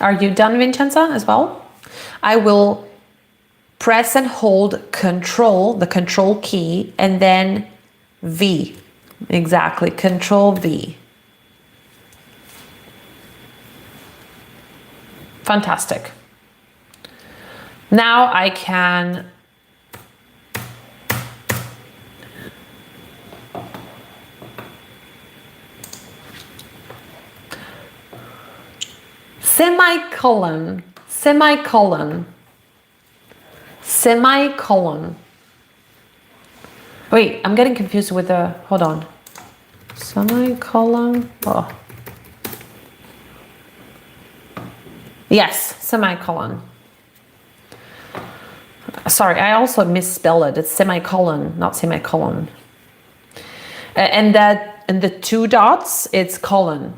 Are you done, Vincenza, as well? I will press and hold Control, the Control key, and then V. Exactly, Control V. Fantastic. Now I can semicolon. Wait, I'm getting confused with the, hold on. Semicolon, oh. Yes, semicolon. Sorry, I also misspelled it. It's semicolon, not semicolon. And the two dots, it's colon.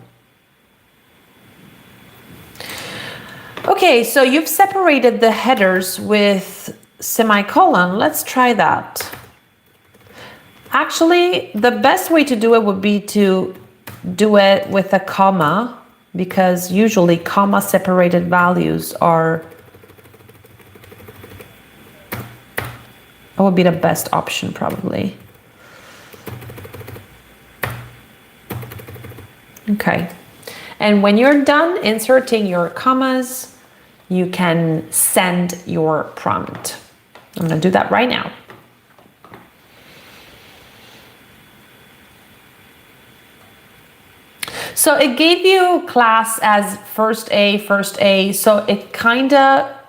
Okay, so you've separated the headers with semicolon. Let's try that. Actually, the best way to do it would be to do it with a comma because usually comma separated values would be the best option probably. Okay. And when you're done inserting your commas, you can send your prompt. I'm going to do that right now. So it gave you class as first A, so it kinda,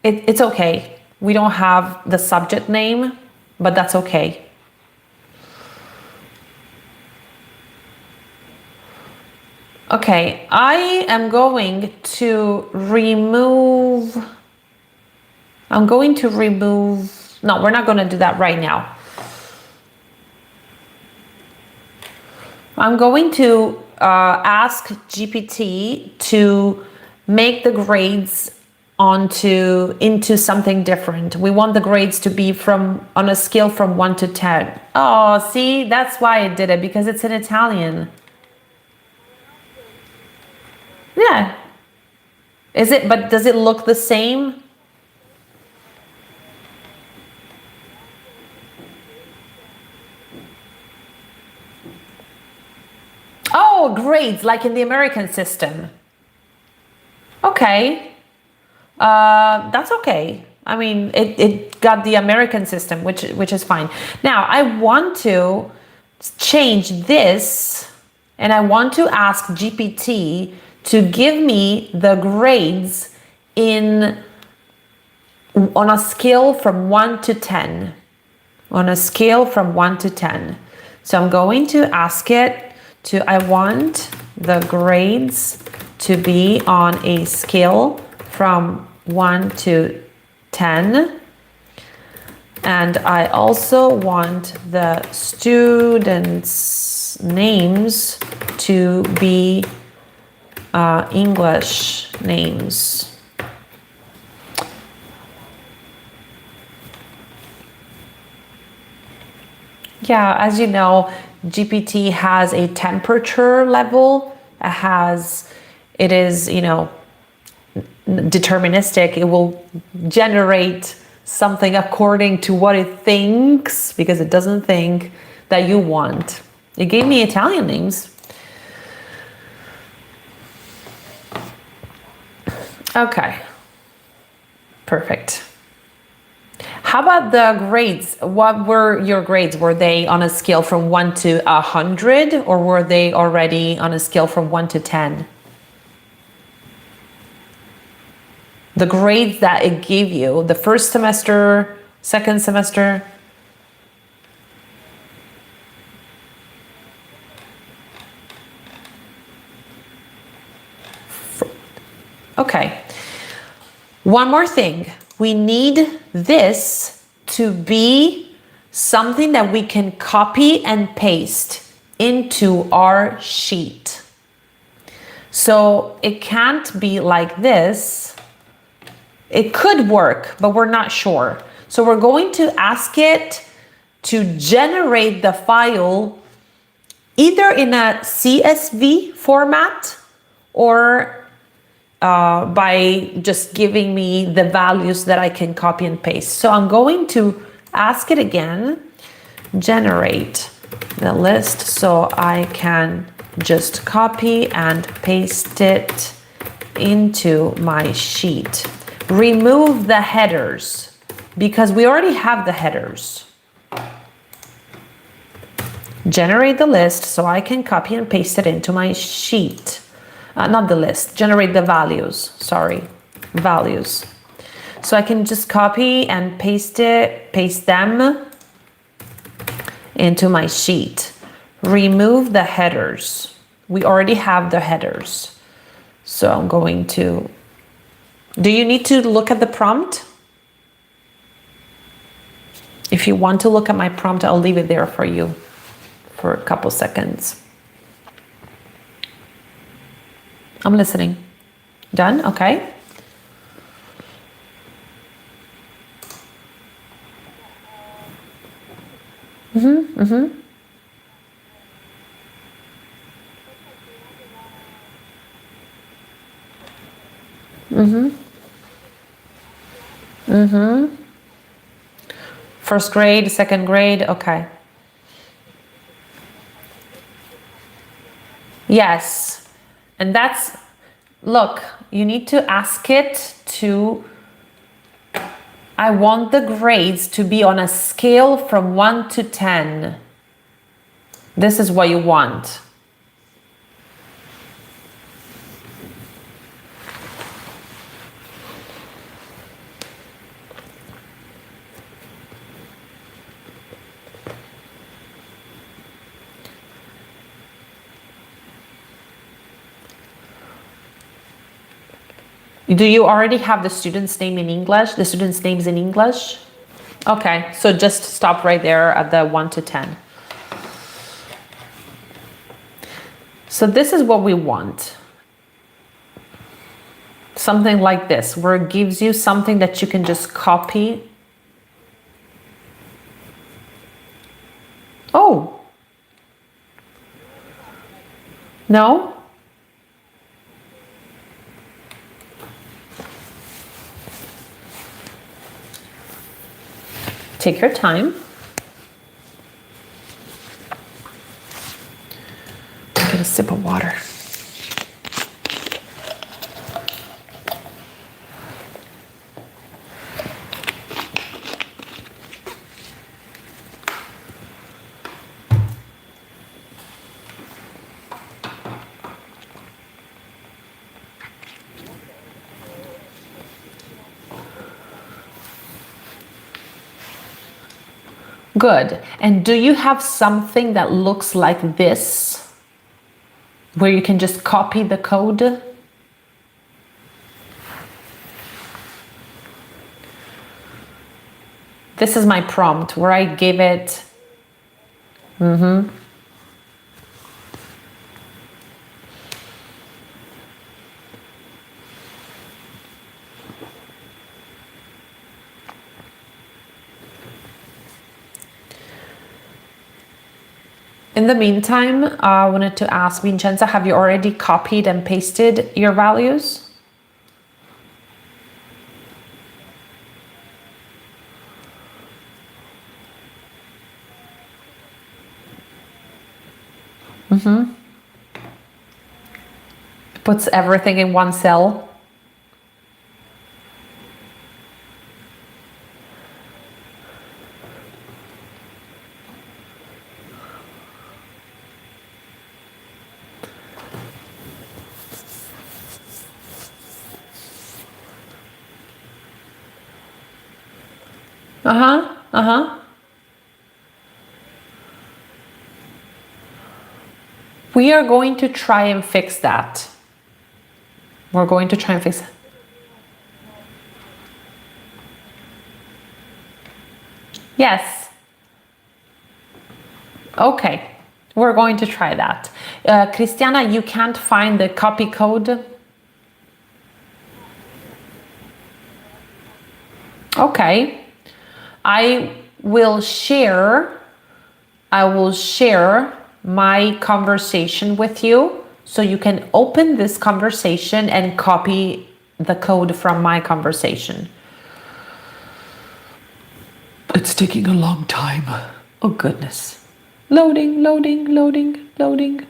it's okay. We don't have the subject name, but that's okay. Okay, I am going to remove, no, we're not going to do that right now. I'm going to ask GPT to make the grades into something different. We want the grades to be on a scale from 1 to 10. Oh, see, that's why I did it, because it's in Italian. Yeah. But does it look the same? Oh, grades, like in the American system. Okay. That's okay. I mean, it got the American system, which is fine. Now, I want to change this, and I want to ask GPT to give me the grades on a scale from 1 to 10. On a scale from 1 to 10. So I'm going to ask it I want the grades to be on a scale from 1 to 10. And I also want the students' names to be English names. Yeah, as you know, GPT has a temperature level. It is, deterministic. It will generate something according to what it thinks, because it doesn't think that you want. It gave me Italian names. Okay, perfect. How about the grades? What were your grades? Were they on a scale from 1 to 100, or were they already on a scale from 1 to 10? The grades that it gave you, the first semester, second semester? Okay. One more thing. We need this to be something that we can copy and paste into our sheet. So it can't be like this. It could work, but we're not sure. So we're going to ask it to generate the file either in a CSV format or by just giving me the values that I can copy and paste. So I'm going to ask it again, generate the list so I can just copy and paste it into my sheet. Remove the headers because we already have the headers. Generate the list so I can copy and paste it into my sheet. Not the list, generate the values, values. So I can just copy and paste them into my sheet. Remove the headers. We already have the headers. So I'm going to, do you need to look at the prompt? If you want to look at my prompt, I'll leave it there for you for a couple seconds. I'm listening. Done? Okay. First grade, second grade, okay. Yes, and that's, look, you need to ask it to, I want the grades to be on a scale from 1 to 10. This is what you want. Do you already have the student's name in English? The student's names in English? Okay, so just stop right there at the 1 to 10. So this is what we want. Something like this, where it gives you something that you can just copy. Oh. No? Take your time. Get a sip of water. Good. And do you have something that looks like this, where you can just copy the code? This is my prompt where I give it. In the meantime, I wanted to ask Vincenza, have you already copied and pasted your values? Puts everything in one cell. We are going to try and fix that. We're going to try and fix it. Yes. Okay. We're going to try that. Christiana, you can't find the copy code? Okay. I will share my conversation with you, so you can open this conversation and copy the code from my conversation. It's taking a long time. Oh goodness. Loading, loading, loading, loading.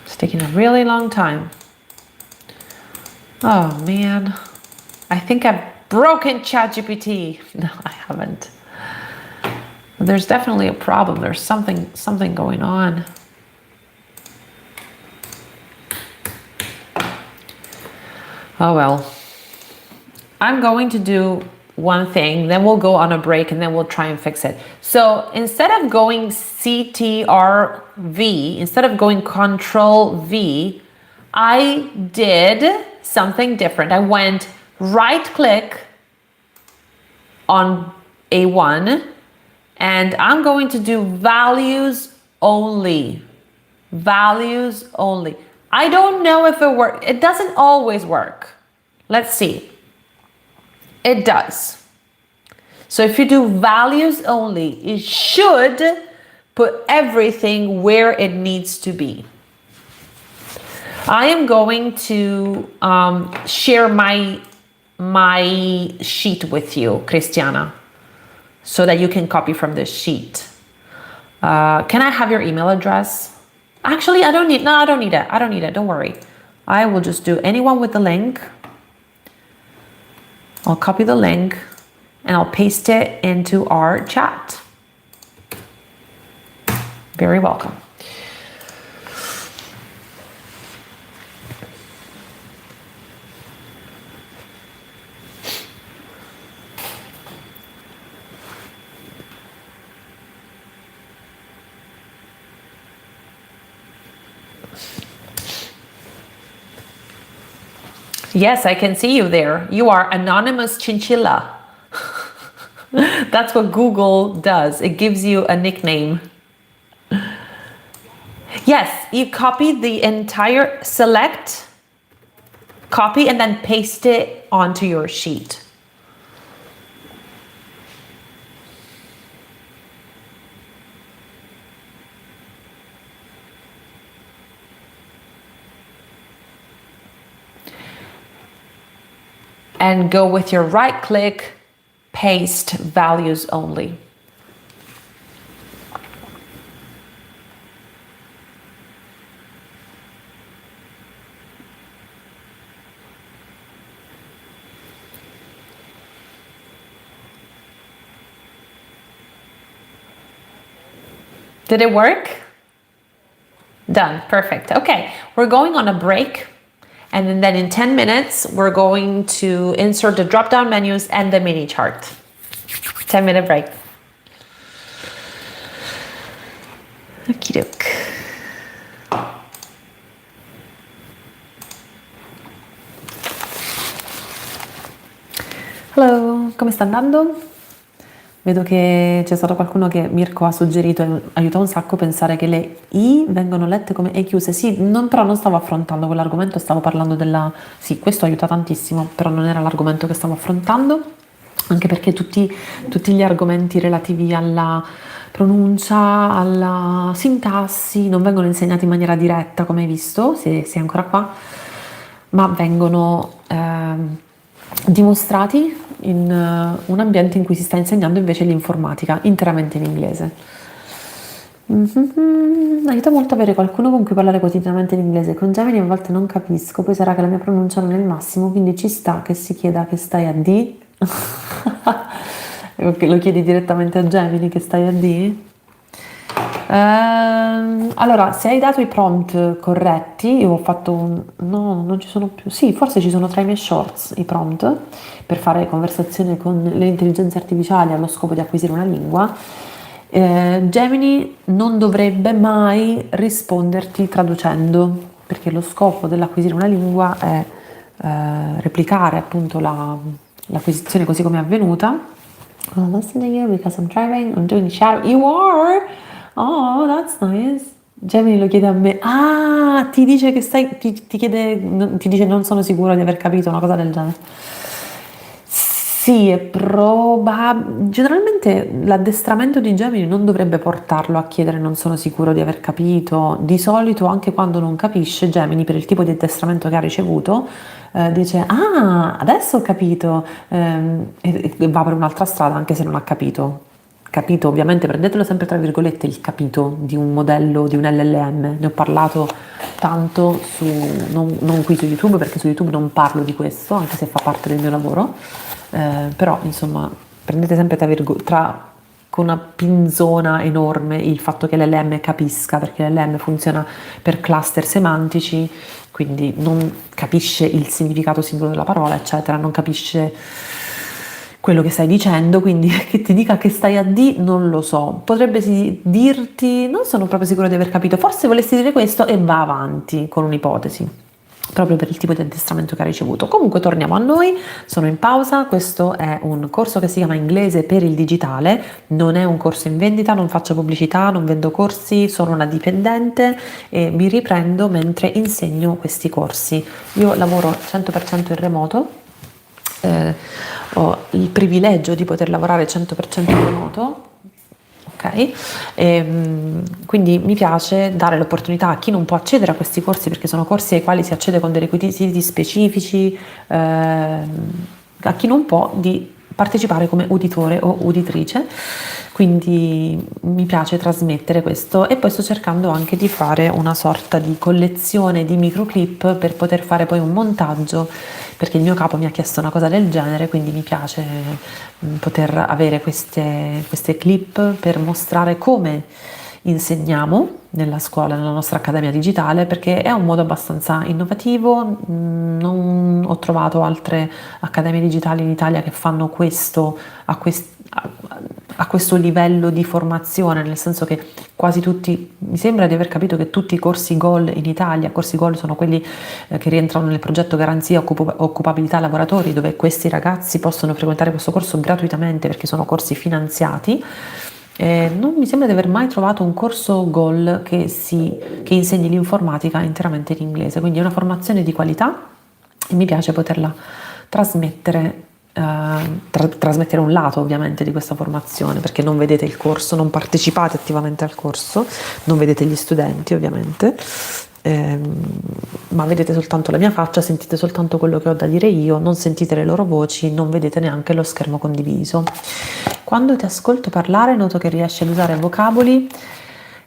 It's taking a really long time. Oh man. I think I've broken ChatGPT. No, I haven't. There's definitely a problem. There's something going on. Oh well. I'm going to do one thing, then we'll go on a break, and then we'll try and fix it. So instead of going CTRV, instead of going Control V, I did something different. I went right click on A1, and I'm going to do values only. Values only. I don't know if it works. It doesn't always work. Let's see. It does. So if you do values only, it should put everything where it needs to be. I am going to share my sheet with you, Cristiana, so that you can copy from this sheet. Can I have your email address? Actually, I don't need it. I don't need it. Don't worry. I will just do anyone with the link. I'll copy the link and I'll paste it into our chat. Very welcome. Yes, I can see you there. You are anonymous chinchilla. That's what Google does. It gives you a nickname. Yes, you copy the entire, select, copy, and then paste it onto your sheet. And go with your right click, paste values only. Did it work? Done, perfect. Okay, we're going on a break. And then in 10 minutes, we're going to insert the drop-down menus and the mini chart. 10-minute break. Okie doke. Hello, come sta andando? Vedo che c'è stato qualcuno che Mirko ha suggerito e aiuta un sacco pensare che le I vengono lette come E chiuse. Sì, però non stavo affrontando quell'argomento, stavo parlando della... Sì, questo aiuta tantissimo, però non era l'argomento che stavo affrontando, anche perché tutti gli argomenti relativi alla pronuncia, alla sintassi non vengono insegnati in maniera diretta, come hai visto, se sei ancora qua, ma vengono dimostrati in un ambiente in cui si sta insegnando invece l'informatica interamente in inglese. Aiuta molto avere qualcuno con cui parlare quotidianamente in inglese. Con Gemini a volte non capisco, poi sarà che la mia pronuncia non è il massimo, quindi ci sta che si chieda che stai a D. Lo chiedi direttamente a Gemini che stai a D? Allora, se hai dato i prompt corretti, io ho fatto no, non ci sono più. Sì, forse ci sono tra i miei shorts i prompt per fare conversazione con le intelligenze artificiali allo scopo di acquisire una lingua. Gemini non dovrebbe mai risponderti traducendo, perché lo scopo dell'acquisire una lingua è replicare appunto l'acquisizione così come è avvenuta. I'm listening here because I'm driving, I'm doing the shadow. You are? Oh, that's nice. Gemini lo chiede a me. Ah, ti dice che ti chiede, ti dice non sono sicuro di aver capito, una cosa del genere. Sì, è probabile. Generalmente l'addestramento di Gemini non dovrebbe portarlo a chiedere non sono sicuro di aver capito. Di solito, anche quando non capisce, Gemini, per il tipo di addestramento che ha ricevuto, dice ah, adesso ho capito, e va per un'altra strada anche se non ha capito. Capito, ovviamente prendetelo sempre tra virgolette il capito di un modello, di un LLM. Ne ho parlato tanto non qui su YouTube, perché su YouTube non parlo di questo, anche se fa parte del mio lavoro, però insomma prendete sempre con una pinzona enorme il fatto che l'LM capisca, perché l'LM funziona per cluster semantici, quindi non capisce il significato singolo della parola, eccetera, non capisce quello che stai dicendo, quindi che ti dica che stai a D non lo so, potrebbe dirti non sono proprio sicuro di aver capito, forse volessi dire questo, e va avanti con un'ipotesi, proprio per il tipo di addestramento che ha ricevuto. Comunque torniamo a noi, sono in pausa, questo è un corso che si chiama Inglese per il digitale, non è un corso in vendita, non faccio pubblicità, non vendo corsi, sono una dipendente e mi riprendo mentre insegno questi corsi. Io lavoro 100% in remoto, ho il privilegio di poter lavorare 100% in remoto. Ok, ok? Quindi mi piace dare l'opportunità a chi non può accedere a questi corsi, perché sono corsi ai quali si accede con dei requisiti specifici, a chi non può, di partecipare come uditore o uditrice. Quindi mi piace trasmettere questo, e poi sto cercando anche di fare una sorta di collezione di microclip per poter fare poi un montaggio, perché il mio capo mi ha chiesto una cosa del genere, quindi mi piace poter avere queste clip per mostrare come insegniamo nella scuola, nella nostra accademia digitale, perché è un modo abbastanza innovativo. Non ho trovato altre accademie digitali in Italia che fanno questo a questo livello di formazione, nel senso che quasi tutti, mi sembra di aver capito che tutti i corsi GOL in Italia, corsi GOL sono quelli che rientrano nel progetto Garanzia Occupabilità Lavoratori, dove questi ragazzi possono frequentare questo corso gratuitamente perché sono corsi finanziati. Non mi sembra di aver mai trovato un corso GOL che insegni l'informatica interamente in inglese, quindi è una formazione di qualità e mi piace poterla trasmettere, trasmettere un lato ovviamente di questa formazione, perché non vedete il corso, non partecipate attivamente al corso, non vedete gli studenti ovviamente, ma vedete soltanto la mia faccia, sentite soltanto quello che ho da dire io, non sentite le loro voci, non vedete neanche lo schermo condiviso. Quando ti ascolto parlare noto che riesci ad usare vocaboli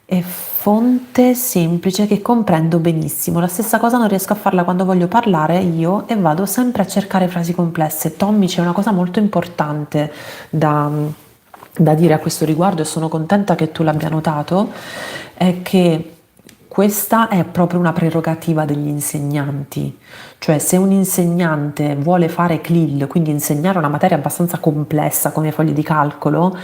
e fonte semplice che comprendo benissimo. La stessa cosa non riesco a farla quando voglio parlare io e vado sempre a cercare frasi complesse. Tommy, c'è una cosa molto importante da dire a questo riguardo, e sono contenta che tu l'abbia notato, è che questa è proprio una prerogativa degli insegnanti, cioè se un insegnante vuole fare CLIL, quindi insegnare una materia abbastanza complessa come i fogli di calcolo,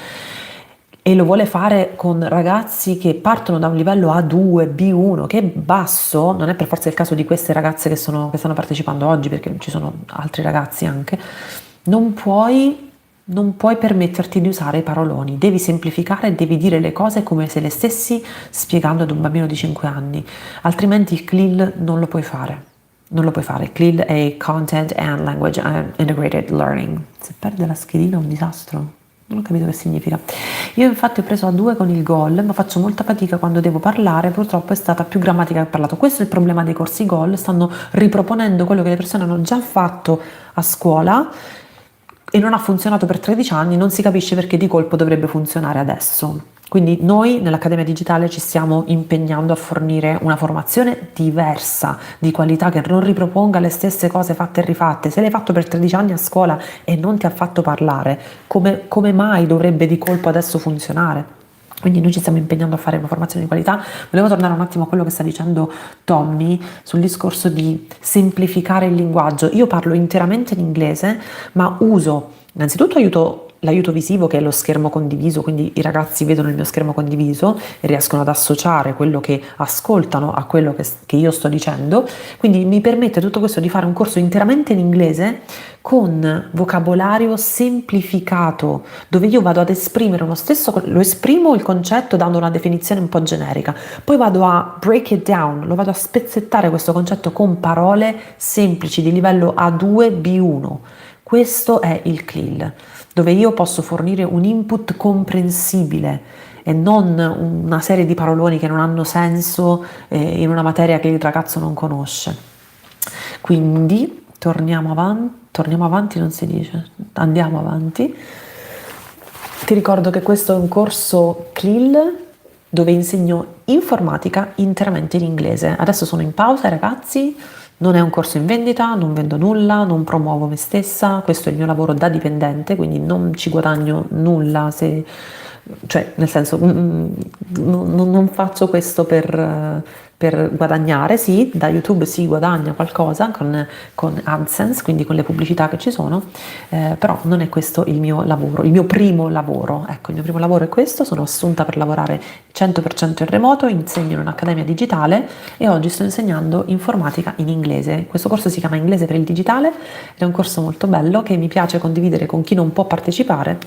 e lo vuole fare con ragazzi che partono da un livello A2, B1, che è basso, non è per forza il caso di queste ragazze che stanno partecipando oggi, perché ci sono altri ragazzi anche, non puoi permetterti di usare i paroloni, devi semplificare, devi dire le cose come se le stessi spiegando ad un bambino di 5 anni, altrimenti il CLIL non lo puoi fare. Non lo puoi fare. CLIL è Content and Language Integrated Learning. Se perde la schedina è un disastro. Non ho capito che significa. Io infatti ho preso A2 con il GOL, ma faccio molta fatica quando devo parlare, purtroppo è stata più grammatica che parlato. Questo è il problema dei corsi GOL, stanno riproponendo quello che le persone hanno già fatto a scuola e non ha funzionato per 13 anni, non si capisce perché di colpo dovrebbe funzionare adesso. Quindi noi nell'Accademia Digitale ci stiamo impegnando a fornire una formazione diversa, di qualità, che non riproponga le stesse cose fatte e rifatte. Se l'hai fatto per 13 anni a scuola e non ti ha fatto parlare, come mai dovrebbe di colpo adesso funzionare? Quindi noi ci stiamo impegnando a fare una formazione di qualità. Volevo tornare un attimo a quello che sta dicendo Tommy sul discorso di semplificare il linguaggio. Io parlo interamente in inglese, ma uso innanzitutto l'aiuto visivo, che è lo schermo condiviso, quindi i ragazzi vedono il mio schermo condiviso e riescono ad associare quello che ascoltano a quello che io sto dicendo, quindi mi permette tutto questo di fare un corso interamente in inglese con vocabolario semplificato, dove io vado ad esprimere lo esprimo il concetto dando una definizione un po' generica, poi vado a break it down, lo vado a spezzettare questo concetto con parole semplici di livello A2, B1. Questo è il CLIL, dove io posso fornire un input comprensibile e non una serie di paroloni che non hanno senso in una materia che il ragazzo non conosce. Quindi torniamo avanti non si dice, andiamo avanti. Ti ricordo che questo è un corso CLIL dove insegno informatica interamente in inglese. Adesso sono in pausa, ragazzi. Non è un corso in vendita, non vendo nulla, non promuovo me stessa, questo è il mio lavoro da dipendente, quindi non ci guadagno nulla, cioè nel senso non faccio questo per guadagnare. Sì, da YouTube si guadagna qualcosa con AdSense, quindi con le pubblicità che ci sono, però non è questo il mio lavoro, il mio primo lavoro. Ecco, il mio primo lavoro è questo, sono assunta per lavorare 100% in remoto, insegno in un'accademia digitale e oggi sto insegnando informatica in inglese. Questo corso si chiama Inglese per il digitale ed è un corso molto bello che mi piace condividere con chi non può partecipare.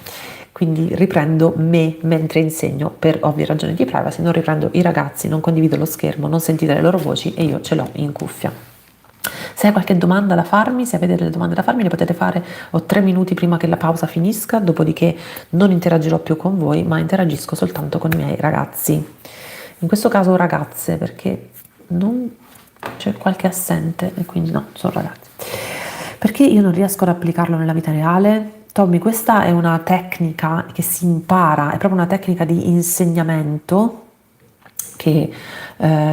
Quindi riprendo me mentre insegno per ovvie ragioni di privacy, non riprendo i ragazzi, non condivido lo schermo, non sentite le loro voci e io ce l'ho in cuffia. Se hai qualche domanda da farmi, se avete delle domande da farmi, le potete fare. Ho 3 minuti prima che la pausa finisca, dopodiché non interagirò più con voi, ma interagisco soltanto con i miei ragazzi. In questo caso ragazze, perché non c'è qualche assente e quindi no, sono ragazzi. Perché io non riesco ad applicarlo nella vita reale? Tommy, questa è una tecnica che si impara, è proprio una tecnica di insegnamento che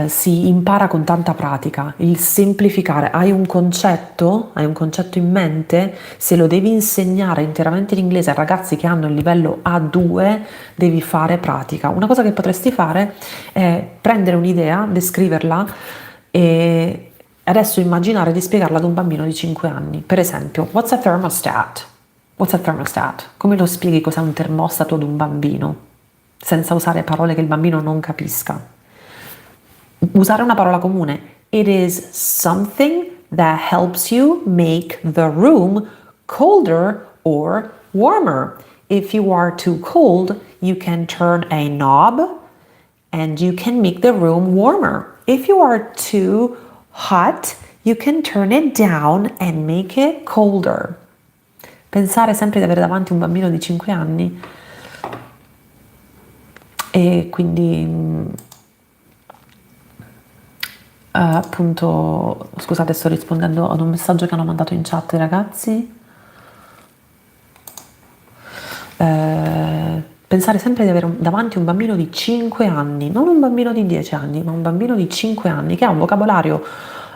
si impara con tanta pratica. Il semplificare, hai un concetto in mente, se lo devi insegnare interamente in inglese a ragazzi che hanno il livello A2, devi fare pratica. Una cosa che potresti fare è prendere un'idea, descriverla e adesso immaginare di spiegarla ad un bambino di 5 anni. Per esempio, what's a thermostat? What's a thermostat? Come lo spieghi cos'è un termostato ad un bambino? Senza usare parole che il bambino non capisca. Usare una parola comune. It is something that helps you make the room colder or warmer. If you are too cold, you can turn a knob and you can make the room warmer. If you are too hot, you can turn it down and make it colder. Pensare sempre di avere davanti un bambino di 5 anni e quindi appunto, scusate, sto rispondendo ad un messaggio che hanno mandato in chat i ragazzi. Pensare sempre di avere davanti un bambino di 5 anni, non un bambino di 10 anni, ma un bambino di 5 anni che ha un vocabolario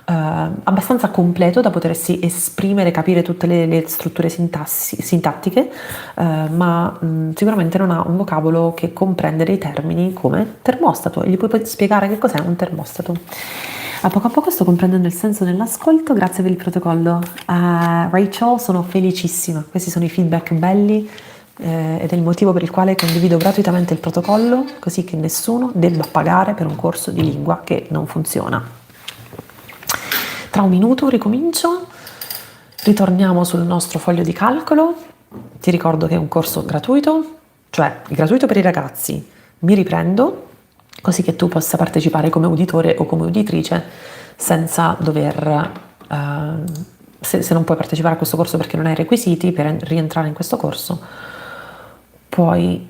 abbastanza completo da potersi esprimere, capire tutte le strutture sintattiche, ma sicuramente non ha un vocabolo che comprende dei termini come termostato. E gli puoi spiegare che cos'è un termostato. A poco sto comprendendo il senso dell'ascolto, grazie per il protocollo. Rachel, sono felicissima, questi sono i feedback belli ed è il motivo per il quale condivido gratuitamente il protocollo, così che nessuno debba pagare per un corso di lingua che non funziona. Tra un minuto ricomincio, ritorniamo sul nostro foglio di calcolo. Ti ricordo che è un corso gratuito, cioè gratuito per i ragazzi. Mi riprendo, così che tu possa partecipare come uditore o come uditrice senza dover, se non puoi partecipare a questo corso perché non hai requisiti per rientrare in questo corso, puoi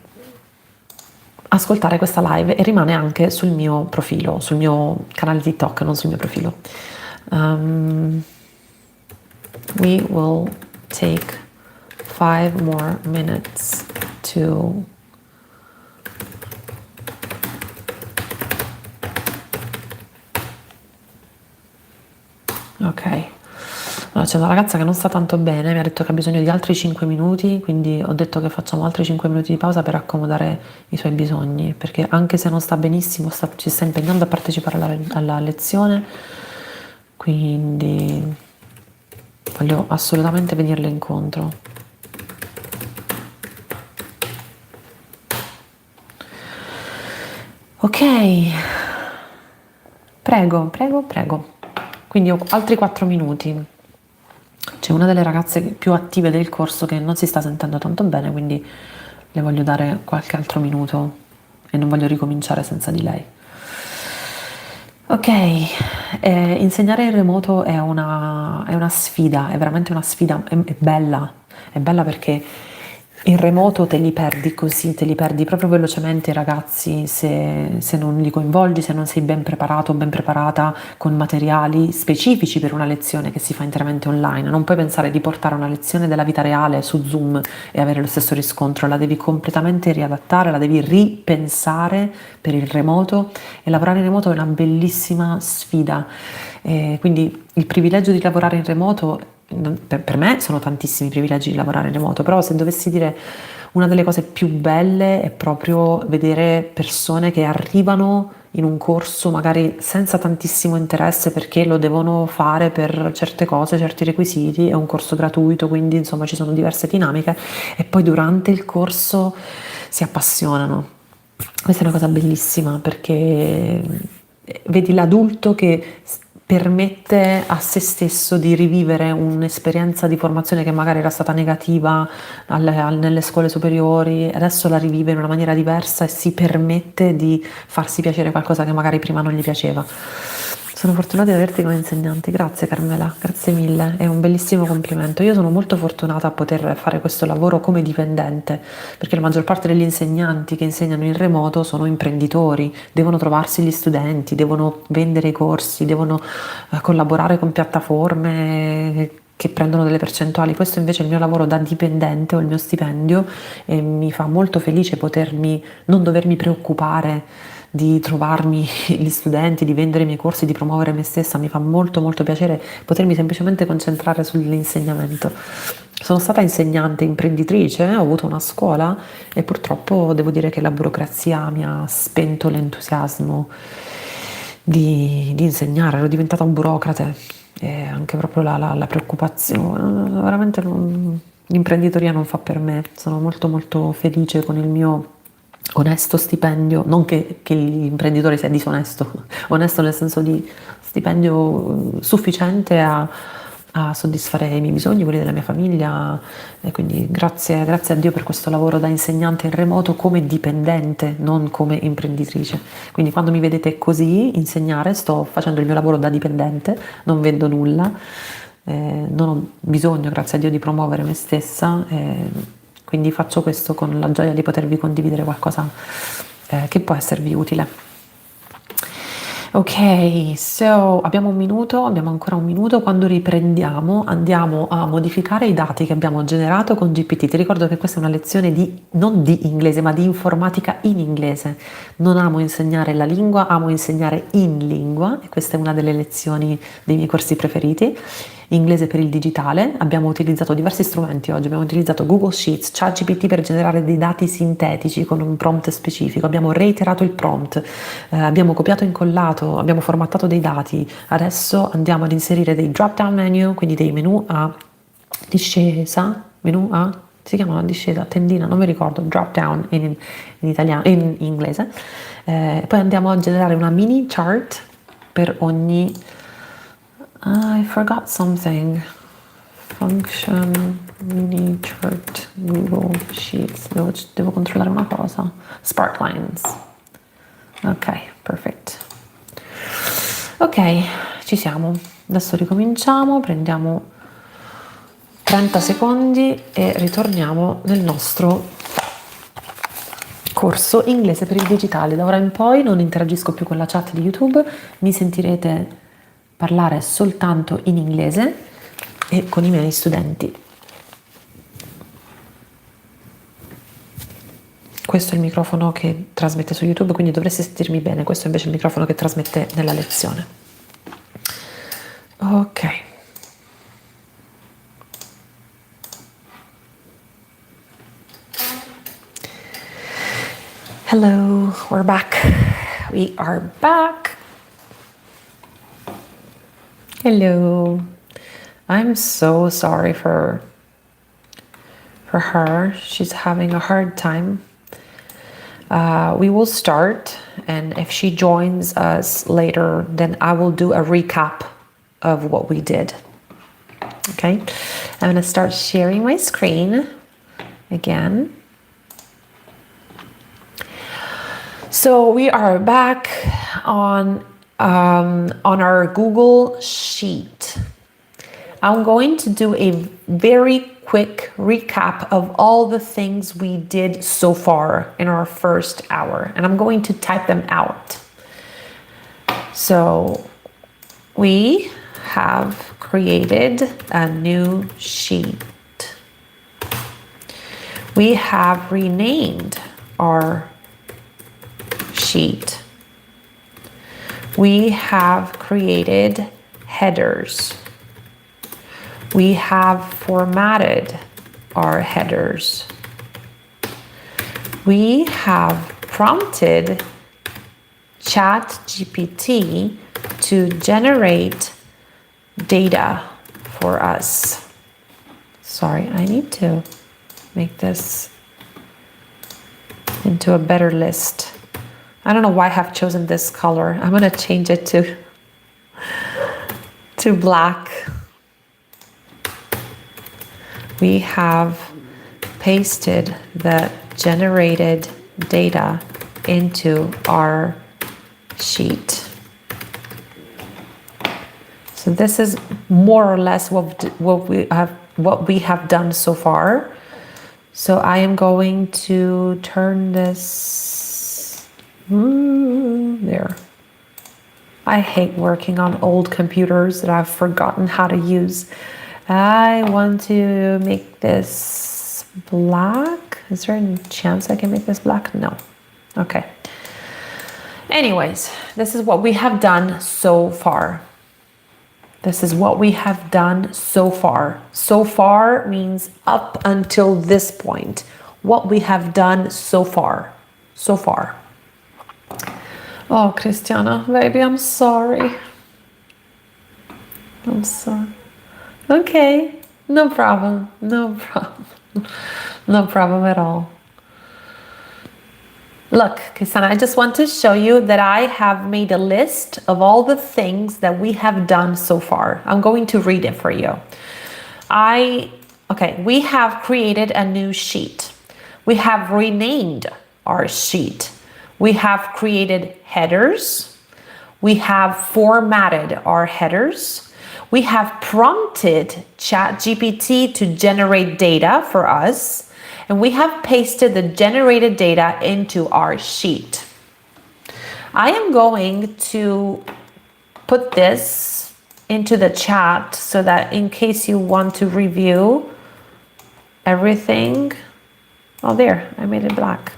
ascoltare questa live e rimane anche sul mio profilo, sul mio canale TikTok, non sul mio profilo. We will take 5 more minutes to ok, allora, c'è una ragazza che non sta tanto bene, mi ha detto che ha bisogno di altri 5 minuti, quindi ho detto che facciamo altri 5 minuti di pausa per accomodare i suoi bisogni, perché anche se non sta benissimo ci sta impegnando a partecipare alla lezione, quindi voglio assolutamente venirle incontro. Ok, prego. Quindi ho altri 4 minuti. C'è una delle ragazze più attive del corso che non si sta sentendo tanto bene, quindi le voglio dare qualche altro minuto e non voglio ricominciare senza di lei. Ok, insegnare in remoto è una sfida, è veramente una sfida, è bella perché in remoto te li perdi così, te li perdi proprio velocemente i ragazzi se non li coinvolgi, se non sei ben preparato o ben preparata con materiali specifici per una lezione che si fa interamente online. Non puoi pensare di portare una lezione della vita reale su Zoom e avere lo stesso riscontro, la devi completamente riadattare, la devi ripensare per il remoto e lavorare in remoto è una bellissima sfida. Quindi il privilegio di lavorare in remoto per me sono tantissimi privilegi di lavorare in remoto, però se dovessi dire una delle cose più belle è proprio vedere persone che arrivano in un corso magari senza tantissimo interesse perché lo devono fare per certe cose, certi requisiti, è un corso gratuito, quindi insomma ci sono diverse dinamiche e poi durante il corso si appassionano. Questa è una cosa bellissima perché vedi l'adulto che permette a se stesso di rivivere un'esperienza di formazione che magari era stata negativa nelle scuole superiori, adesso la rivive in una maniera diversa e si permette di farsi piacere qualcosa che magari prima non gli piaceva. Sono fortunata di averti come insegnante, grazie Carmela, grazie mille, è un bellissimo complimento. Io sono molto fortunata a poter fare questo lavoro come dipendente, perché la maggior parte degli insegnanti che insegnano in remoto sono imprenditori, devono trovarsi gli studenti, devono vendere i corsi, devono collaborare con piattaforme che prendono delle percentuali. Questo invece è il mio lavoro da dipendente, ho il mio stipendio e mi fa molto felice potermi non dovermi preoccupare di trovarmi gli studenti, di vendere i miei corsi, di promuovere me stessa. Mi fa molto molto piacere potermi semplicemente concentrare sull'insegnamento. Sono stata insegnante, imprenditrice, ho avuto una scuola e purtroppo devo dire che la burocrazia mi ha spento l'entusiasmo di insegnare, ero diventata un burocrate e anche proprio la preoccupazione, veramente l'imprenditoria non fa per me. Sono molto molto felice con il mio onesto stipendio, non che l'imprenditore sia disonesto, onesto nel senso di stipendio sufficiente a soddisfare i miei bisogni, quelli della mia famiglia, e quindi grazie a Dio per questo lavoro da insegnante in remoto come dipendente, non come imprenditrice. Quindi quando mi vedete così insegnare, sto facendo il mio lavoro da dipendente, non vendo nulla, non ho bisogno, grazie a Dio, di promuovere me stessa. Quindi faccio questo con la gioia di potervi condividere qualcosa che può esservi utile. Ok, so abbiamo ancora un minuto. Quando riprendiamo andiamo a modificare i dati che abbiamo generato con GPT. Ti ricordo che questa è una lezione non di inglese, ma di informatica in inglese. Non amo insegnare la lingua, amo insegnare in lingua e questa è una delle lezioni dei miei corsi preferiti. Inglese per il digitale. Abbiamo utilizzato diversi strumenti oggi, abbiamo utilizzato Google Sheets, ChatGPT per generare dei dati sintetici con un prompt specifico, abbiamo reiterato il prompt, abbiamo copiato e incollato, abbiamo formattato dei dati. Adesso andiamo ad inserire dei drop down menu, quindi dei menu a discesa, si chiamano discesa, tendina, non mi ricordo, drop down in italiano, in inglese. Poi andiamo a generare una mini chart per ogni I forgot something. Function, mini chart, Google Sheets. Devo controllare una cosa. Sparklines. Ok, perfect. Ok, ci siamo. Adesso ricominciamo, prendiamo 30 secondi e ritorniamo nel nostro corso Inglese per il digitale. Da ora in poi non interagisco più con la chat di YouTube, mi sentirete parlare soltanto in inglese e con i miei studenti. Questo è il microfono che trasmette su YouTube, quindi dovreste sentirmi bene. Questo è invece il microfono che trasmette nella lezione. Ok. Hello, we're back. We are back. Hello. I'm so sorry for her. She's having a hard time. We will start, and if she joins us later, then I will do a recap of what we did. Okay? I'm gonna start sharing my screen again. So we are back on our Google Sheet. I'm going to do a very quick recap of all the things we did so far in our first hour, and I'm going to type them out. So we have created a new sheet. We have renamed our sheet. We have created headers. We have formatted our headers. We have prompted ChatGPT to generate data for us. Sorry, I need to make this into a better list. I don't know why I have chosen this color. I'm going to change it to black. We have pasted the generated data into our sheet. So this is more or less what we have done so far. So I am going to turn this there. I hate working on old computers that I've forgotten how to use. I want to make this black. Is there any chance I can make this black? No. Okay. Anyways, this is what we have done so far. This is what we have done so far. So far means up until this point. What we have done so far. So far. Oh, Christiana, baby, I'm sorry. I'm sorry. Okay, no problem. No problem. No problem at all. Look, Christiana, I just want to show you that I have made a list of all the things that we have done so far. I'm going to read it for you. Okay, we have created a new sheet. We have renamed our sheet. We have created headers. We have formatted our headers. We have prompted ChatGPT to generate data for us. And we have pasted the generated data into our sheet. I am going to put this into the chat so that in case you want to review everything, oh there, I made it black.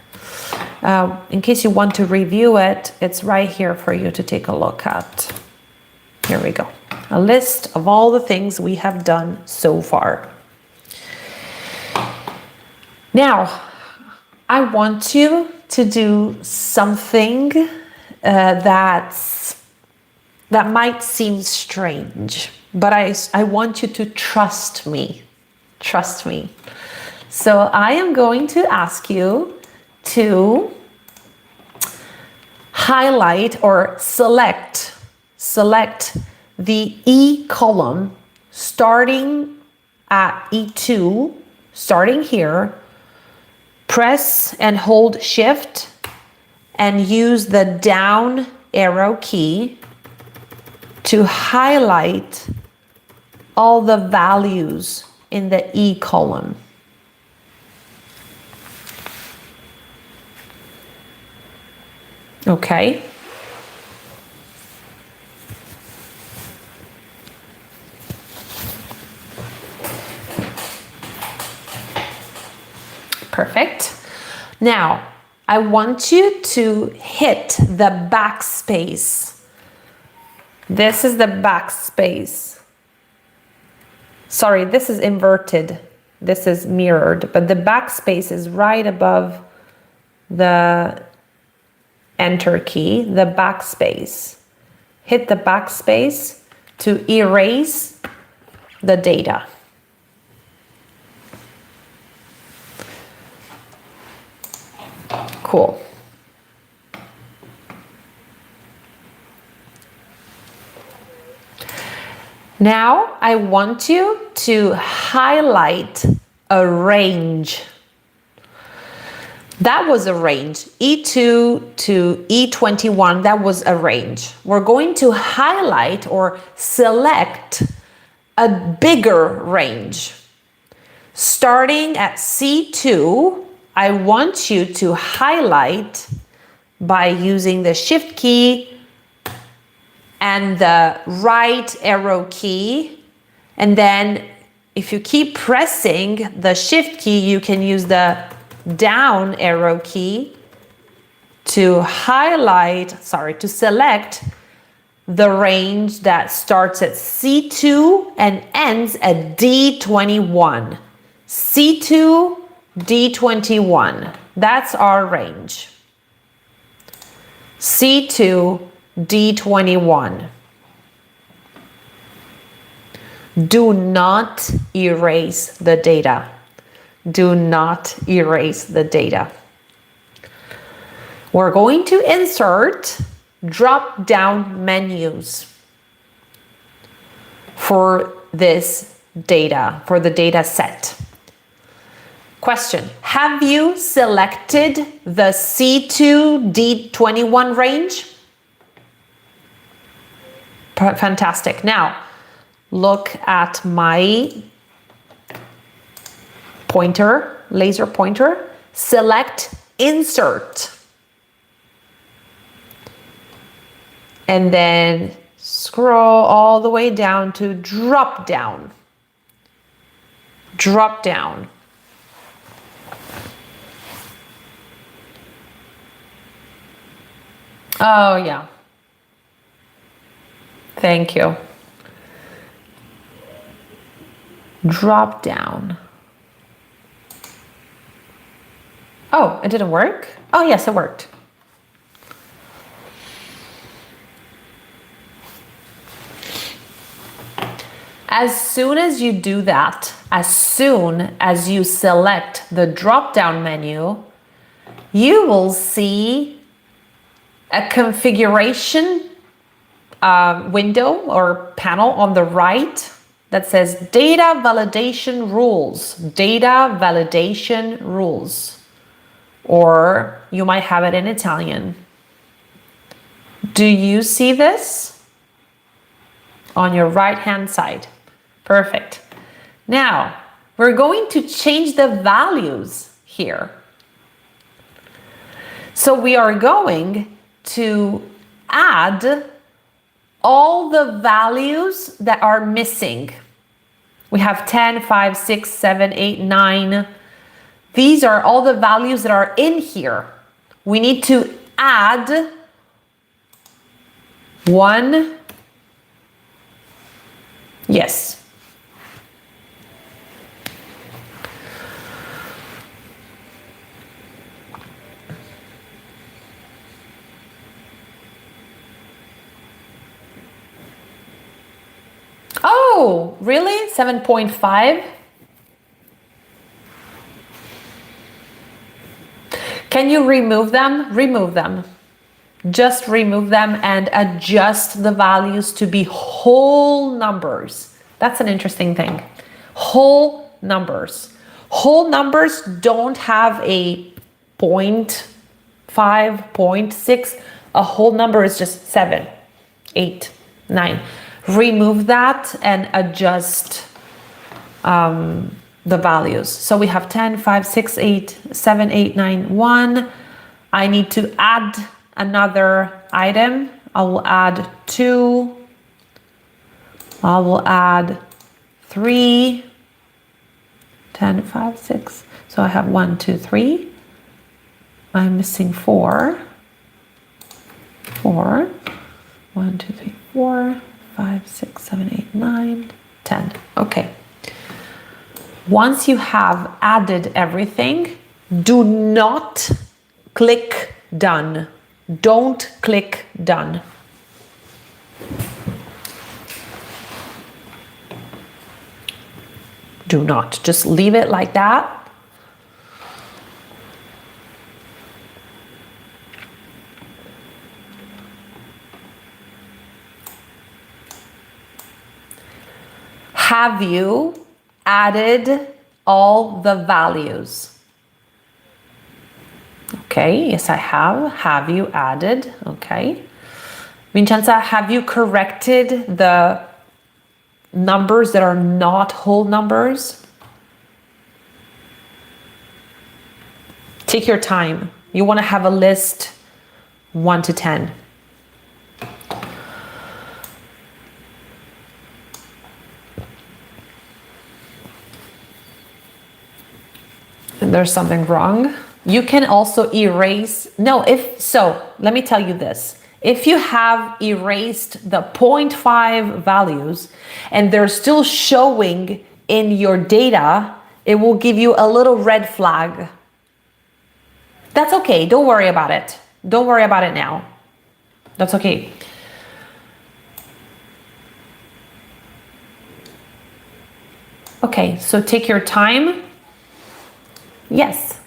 In case you want to review it, it's right here for you to take a look at. Here we go. A list of all the things we have done so far. Now, I want you to do something that might seem strange, but I want you to trust me. Trust me. So I am going to ask you to highlight or select the E column starting at E2, starting here. Press and hold Shift and use the down arrow key to highlight all the values in the E column. Okay. Perfect. Now, I want you to hit the backspace. This is the backspace. Sorry, this is inverted. This is mirrored, but the backspace is right above the enter key, the backspace. Hit the backspace to erase the data. Cool. Now I want you to highlight a range. That was a range. E2 to E21, that was a range. We're going to highlight or select a bigger range. Starting at C2, I want you to highlight by using the Shift key and the right arrow key. And then if you keep pressing the Shift key, you can use the down arrow key to to select the range that starts at C2 and ends at D21. C2, D21. That's our range. C2, D21. Do not erase the data. Do not erase the data. We're going to insert drop-down menus for this data, for the data set. Question, have you selected the C2 D21 range? Fantastic. Now, look at my pointer, laser pointer, select insert. And then scroll all the way down to drop down. Drop down. Oh, yeah. Thank you. Drop down. Oh, it didn't work? Oh, yes, it worked. As soon as you do that, as soon as you select the drop-down menu, you will see a configuration window or panel on the right that says data validation rules, data validation rules, or you might have it in Italian. Do you see this on your right-hand side? Perfect. Now, we're going to change the values here. So we are going to add all the values that are missing. We have 10, 5, 6, 7, 8, 9. These are all the values that are in here. We need to add one. Yes. Oh, really? 7.5? Can you remove them? Remove them. Just remove them and adjust the values to be whole numbers. That's an interesting thing. Whole numbers. Whole numbers don't have a 0.5, 0.6. A whole number is just 7, 8, 9. Remove that and adjust the values. So we have 10, 5, 6, 8, 7, 8, 9, 1. I need to add another item. I will add 2. I will add 3. 10, 5, 6. So I have 1, 2, 3. I'm missing 4. 4. 1, 2, 3, 4. 5, 6, 7, 8, 9, 10. Okay. Once you have added everything, do not click done. Don't click done. Do not. Just leave it like that. Have you added all the values? Okay, yes, I have. Have you added? Okay. Vincenza, have you corrected the numbers that are not whole numbers? Take your time. You want to have a list 1 to 10. There's something wrong. You can also erase. No, let me tell you this. If you have erased the 0.5 values and they're still showing in your data, it will give you a little red flag. That's okay. Don't worry about it. Don't worry about it now. That's okay. Okay, so take your time. Yes.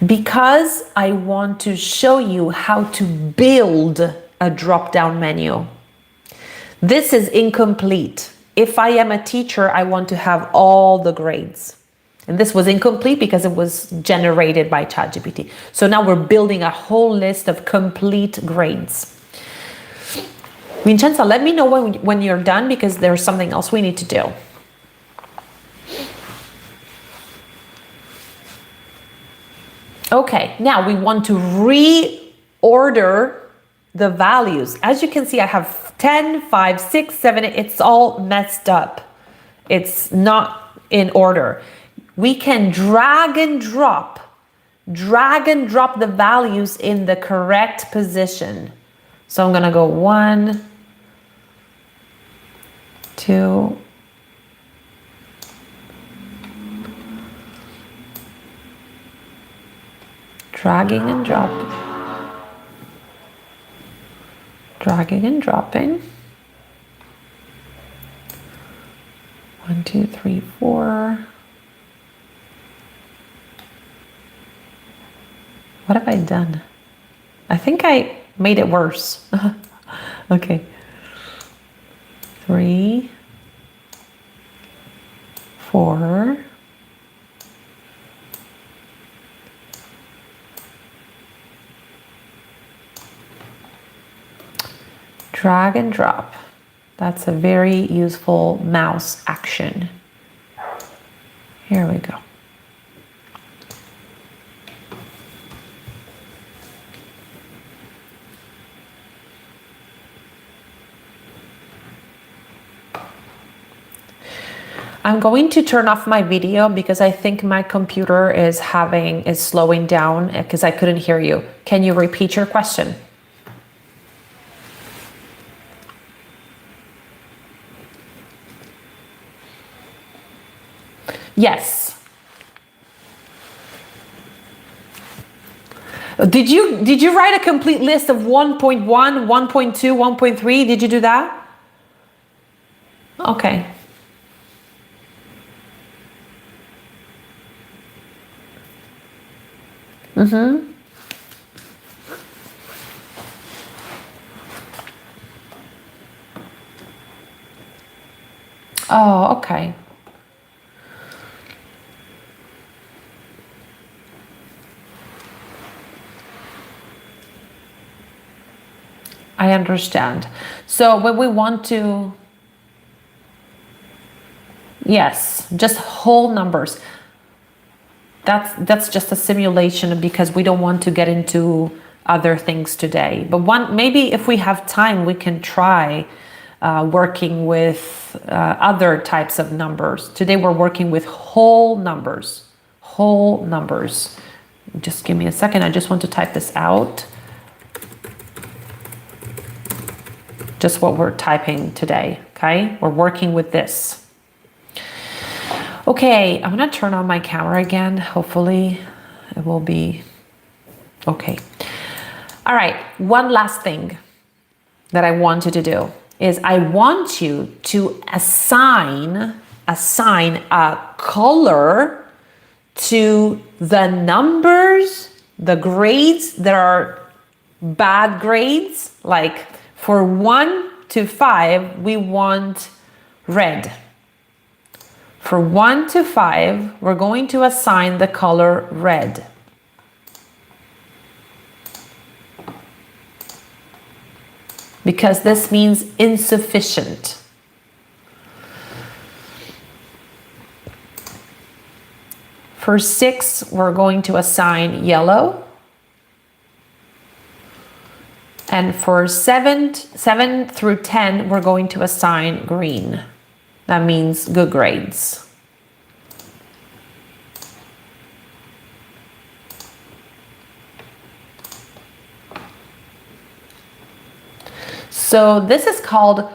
Because I want to show you how to build a drop-down menu. This is incomplete. If I am a teacher, I want to have all the grades. And this was incomplete because it was generated by ChatGPT. So now we're building a whole list of complete grades. Vincenza, let me know when you're done because there's something else we need to do. Okay, now we want to reorder the values. As you can see, I have 10, 5, 6, 7, it's all messed up. It's not in order. We can drag and drop the values in the correct position. So I'm gonna go 1, 2, dragging and dropping. Dragging and dropping. 1, 2, 3, 4. What have I done? I think I made it worse. Okay. 3, 4. Drag and drop. That's a very useful mouse action. Here we go. I'm going to turn off my video because I think my computer is slowing down because I couldn't hear you. Can you repeat your question? Yes. Did you write a complete list of 1.1, 1.2, 1.3? Did you do that? Okay. Mm-hmm. Oh, okay. I understand. So when we want to, yes, just whole numbers. That's just a simulation because we don't want to get into other things today. But maybe if we have time, we can try working with other types of numbers. Today we're working with whole numbers. Whole numbers. Just give me a second. I just want to type this out. Just what we're typing today, okay? We're working with this. Okay, I'm gonna turn on my camera again. Hopefully it will be okay. All right, one last thing that I want you to do is I want you to assign a color to the numbers, the grades that are bad grades. Like for 1 to 5, we want red. For 1 to 5, we're going to assign the color red. Because this means insufficient. For 6, we're going to assign yellow. And for 7 through 10, we're going to assign green. That means good grades. So this is called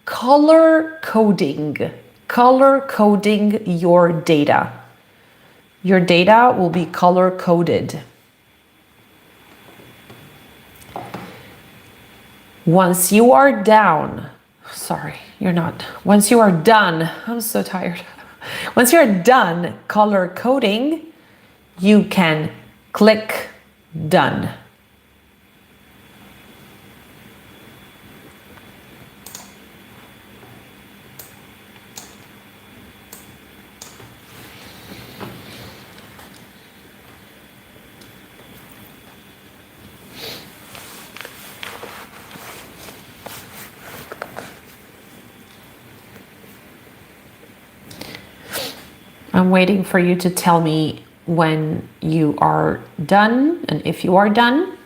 color coding. Color coding your data. Your data will be color coded. Once you are down, once you are done, I'm so tired. Once you're done color coding, you can click done. I'm waiting for you to tell me when you are done and if you are done.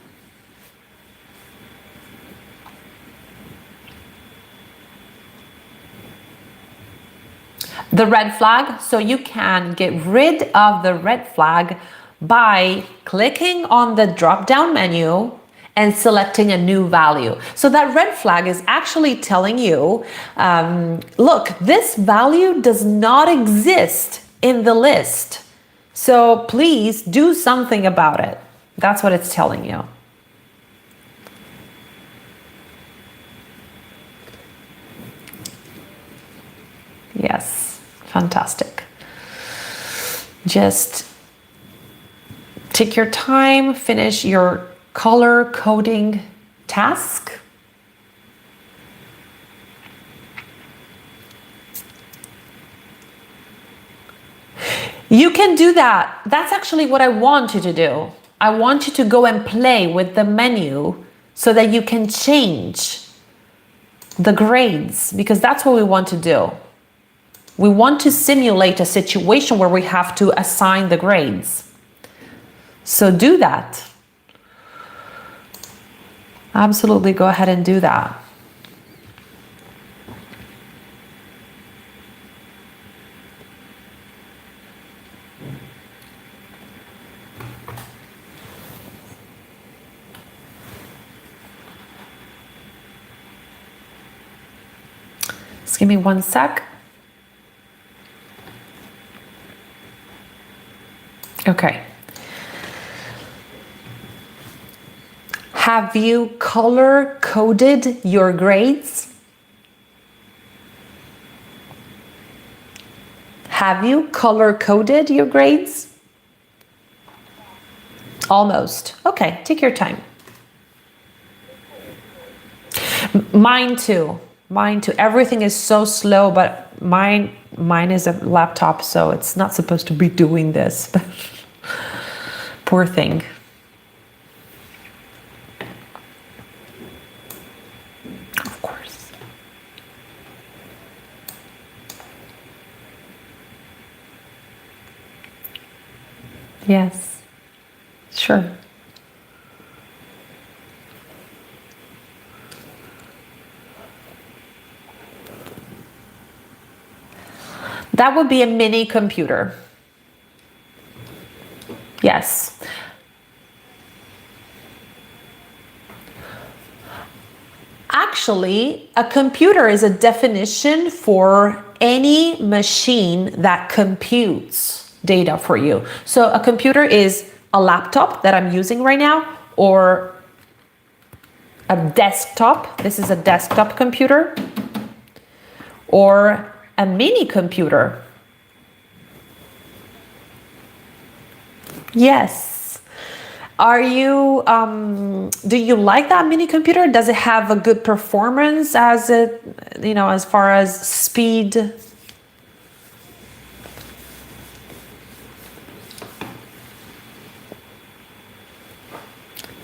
The red flag, so you can get rid of the red flag by clicking on the drop-down menu and selecting a new value. So that red flag is actually telling you, look, this value does not exist in the list. So please do something about it. That's what it's telling you. Yes, fantastic. Just take your time, finish your color coding task. You can do that. That's actually what I want you to do. I want you to go and play with the menu so that you can change the grades, because that's what we want to do. We want to simulate a situation where we have to assign the grades. So do that. Absolutely, go ahead and do that. Just give me 1 sec. Okay. Have you color coded your grades? Have you color coded your grades? Almost. Okay, take your time. Mine too. Mine too. Everything is so slow, but mine is a laptop, so it's not supposed to be doing this. Poor thing. Of course. Yes. Sure. That would be a mini computer. Yes. Actually, a computer is a definition for any machine that computes data for you. So a computer is a laptop that I'm using right now, or a desktop. This is a desktop computer, or a mini computer. Yes. Are you, do you like that mini computer? Does it have a good performance as it, as far as speed?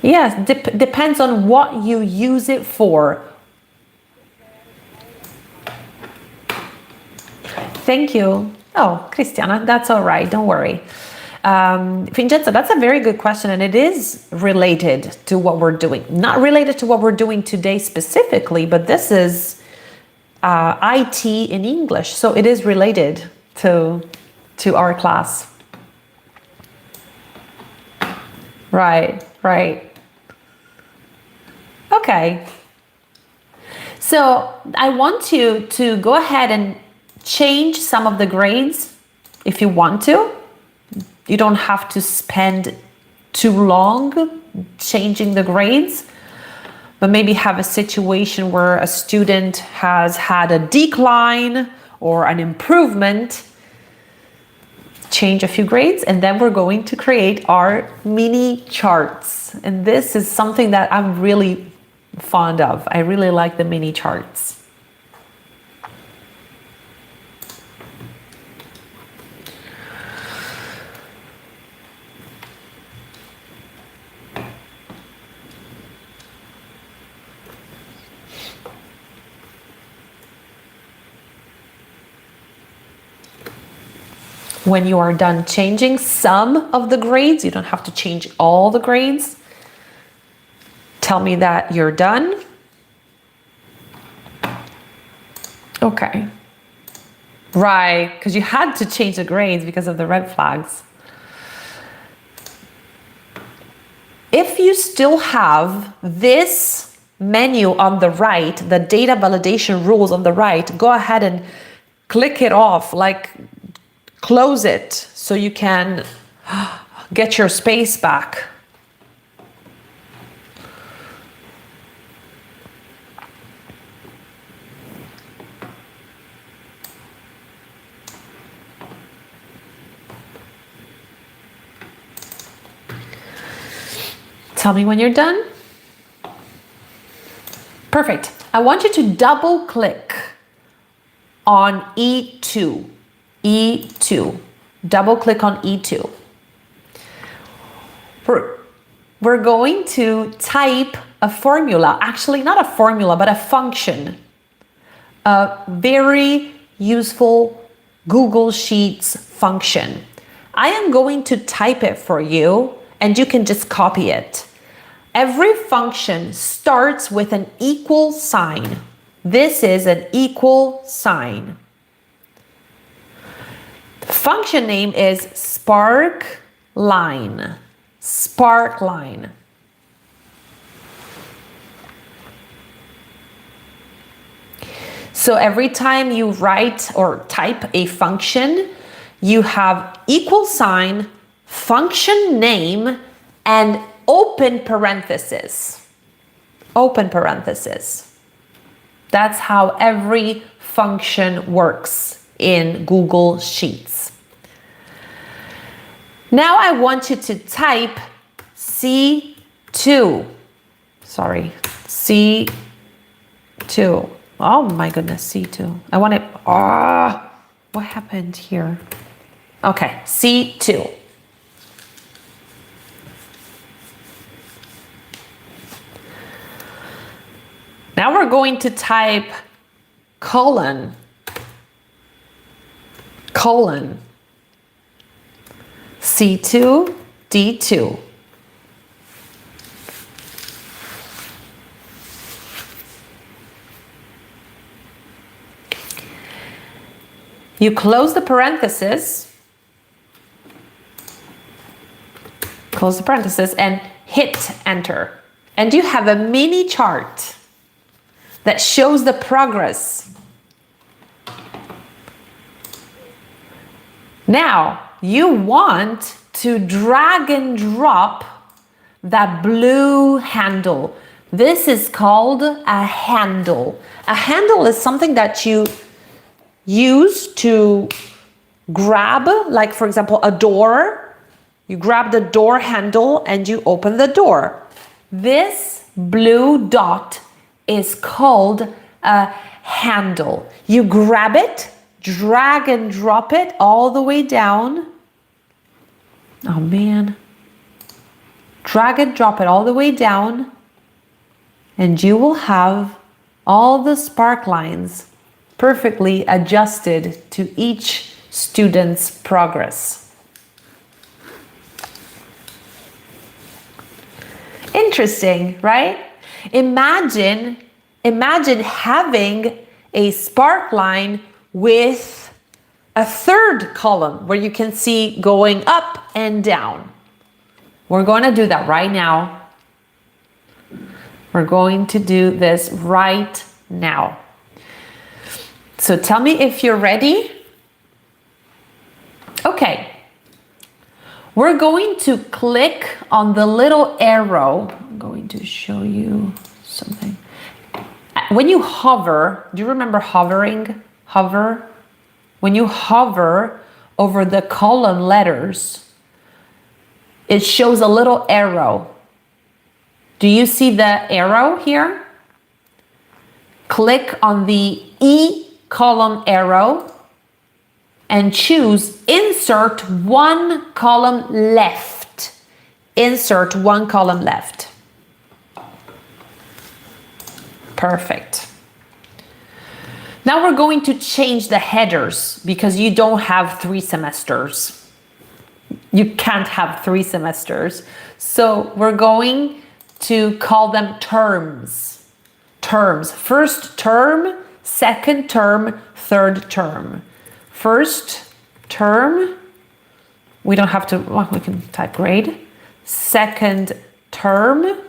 Yes, depends on what you use it for. Thank you. Oh, Cristiana, that's all right. Don't worry. Vincenzo, that's a very good question, and it is related to what we're doing. Not related to what we're doing today specifically, but this is IT in English, so it is related to our class. Right. Okay. So I want you to go ahead and change some of the grades if you want to. You don't have to spend too long changing the grades, but maybe have a situation where a student has had a decline or an improvement. Change a few grades, and then we're going to create our mini charts. And this is something that I'm really fond of. I really like the mini charts. When you are done changing some of the grades, you don't have to change all the grades. Tell me that you're done. Okay. Right, because you had to change the grades because of the red flags. If you still have this menu on the right, the data validation rules on the right, go ahead and click it off, like close it so you can get your space back. Tell me when you're done. Perfect. I want you to double click on E2. E2. Double click on E2. We're going to type a formula, actually not a formula, but a function. A very useful Google Sheets function. I am going to type it for you and you can just copy it. Every function starts with an equal sign. This is an equal sign. The function name is SPARKLINE. SPARKLINE. So every time you write or type a function, you have equal sign, function name, and open parenthesis. Open parenthesis. That's how every function works in Google Sheets. Now I want you to type C2. Sorry, C2. Oh my goodness, C2. I want it. What happened here? Okay, C2. Now we're going to type colon. C2, D2. You close the parenthesis, and hit enter. And you have a mini chart that shows the progress. Now, you want to drag and drop that blue handle. This is called a handle. A handle is something that you use to grab, like for example, a door. You grab the door handle and you open the door. This blue dot is called a handle. You grab it, drag and drop it all the way down. Oh man. Drag and drop it all the way down, and you will have all the spark lines perfectly adjusted to each student's progress. Interesting, right? Imagine having a spark line with a third column where you can see going up and down. We're going to do that right now. We're going to do this right now. So tell me if you're ready. Okay. We're going to click on the little arrow. I'm going to show you something. When you hover, do you remember hovering? Hover? When you hover over the column letters, it shows a little arrow. Do you see the arrow here? Click on the E column arrow and choose insert one column left. Insert one column left. Perfect. Now we're going to change the headers because you don't have 3 semesters. You can't have 3 semesters. So we're going to call them terms. Terms. First term, second term, third term. First term, we don't have to, well, we can type grade. Second term.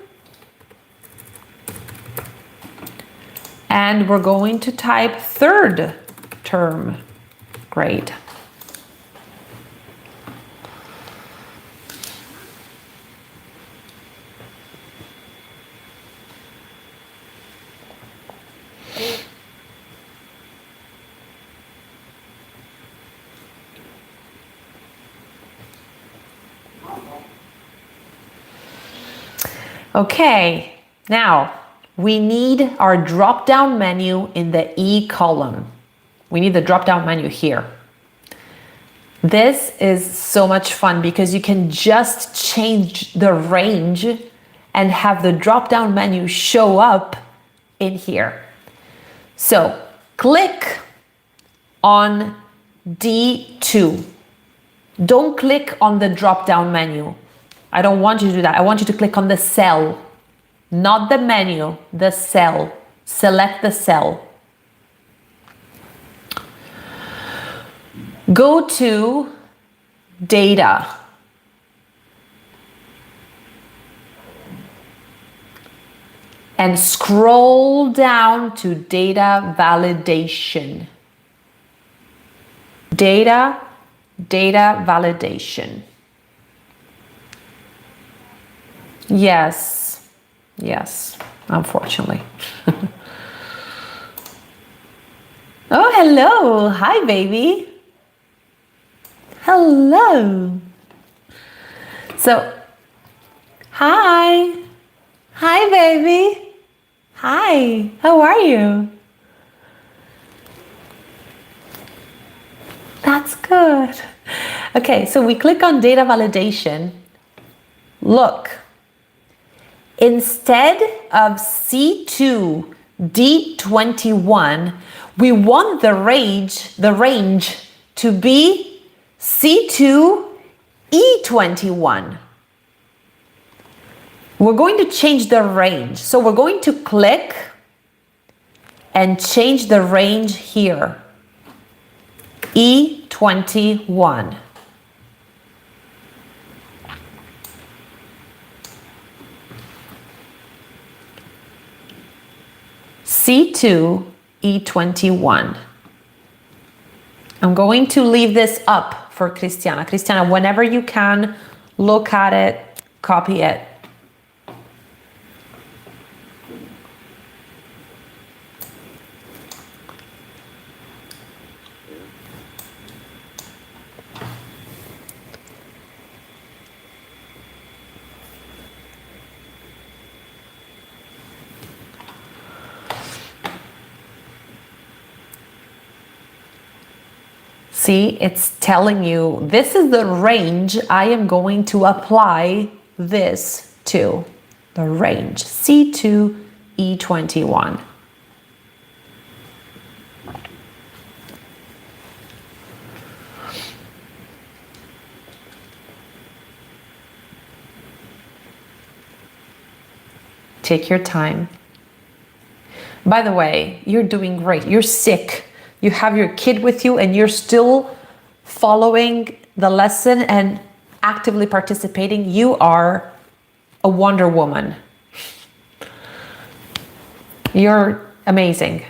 And we're going to type third term grade. Okay, now we need our drop-down menu in the E column. We need the drop-down menu here. This is so much fun because you can just change the range and have the drop-down menu show up in here. So click on D2. Don't click on the drop-down menu. I don't want you to do that. I want you to click on the cell. Not the menu, the cell. Select the cell. Go to data. And scroll down to data validation. Data validation. Yes, unfortunately. Oh, hello. Hi, baby. Hello. So, hi. Hi, baby. Hi. How are you? That's good. Okay, so we click on data validation. Look. Instead of C2 D21, we want the range to be C2 E21. We're going to change the range. So we're going to click and change the range here. E21. C2 E21. I'm going to leave this up for Cristiana. Cristiana, whenever you can, look at it, copy it. See, it's telling you this is the range I am going to apply this to. The range, C2 E21. Take your time. By the way, you're doing great. You're sick. You have your kid with you and you're still following the lesson and actively participating. You are a Wonder Woman. You're amazing.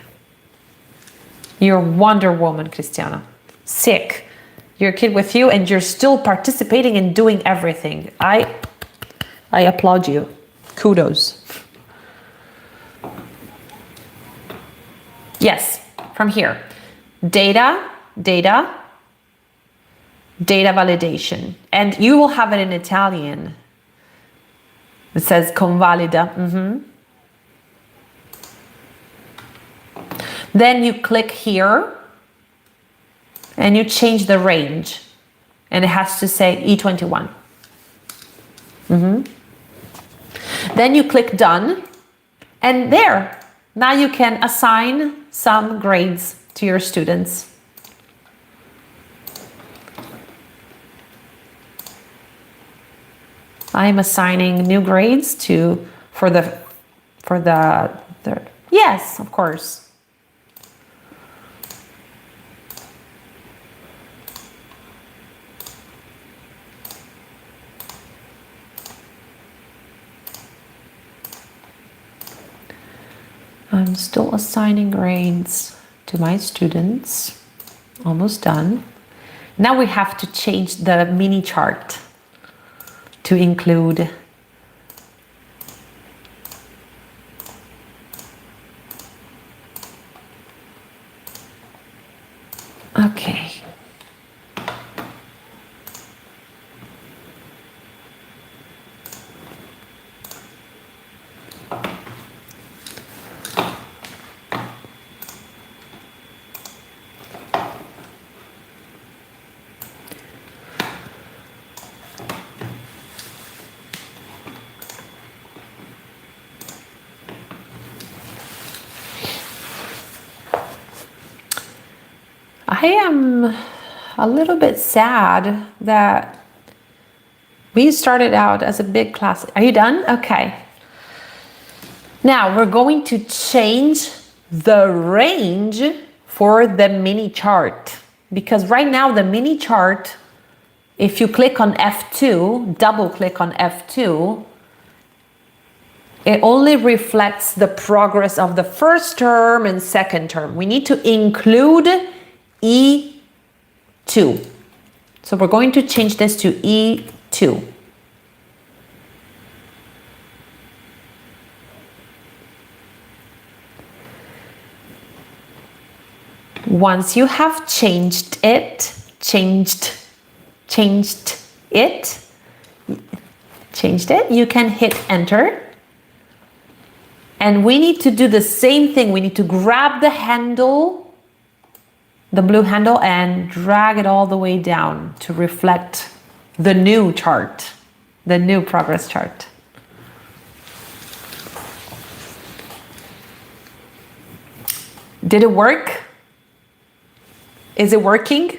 You're Wonder Woman, Cristiana. Sick. Your kid with you and you're still participating and doing everything. I applaud you. Kudos. Yes, from here. Data validation. And you will have it in Italian. It says convalida. Then you click here and you change the range. And it has to say E21. Then you click done. And there, Now you can assign some grades to your students. I'm assigning new grades for the yes, of course. I'm still assigning grades to my students. Almost done. Now we have to change the mini chart to include okay. I am a little bit sad that we started out as a big class. Are you done? Okay. Now we're going to change the range for the mini chart, because right now the mini chart, if you click on F2, double click on F2, it only reflects the progress of the first term and second term. We need to include E2. So we're going to change this to E2. Once you have changed it, you can hit enter. And we need to do the same thing. We need to grab the handle, the blue handle, and drag it all the way down to reflect the new chart, the new progress chart. Did it work? Is it working?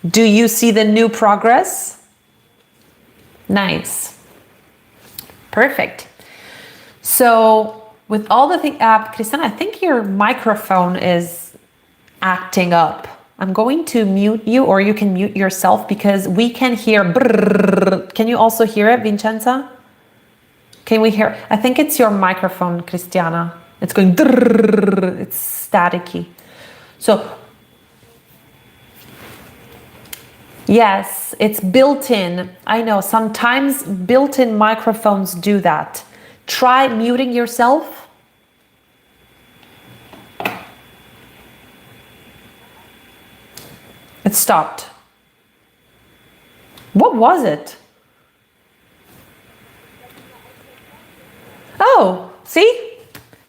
Do you see the new progress? Nice. Perfect. So with all the things, Christiana, I think your microphone is acting up. I'm going to mute you, or you can mute yourself, because we can hear brrrr. Can you also hear it, Vincenza? Can we hear? I think it's your microphone, Christiana. It's going brrrr. It's staticky. So yes, it's built in. I know sometimes built-in microphones do that. Try muting yourself. It stopped. What was it? Oh, see?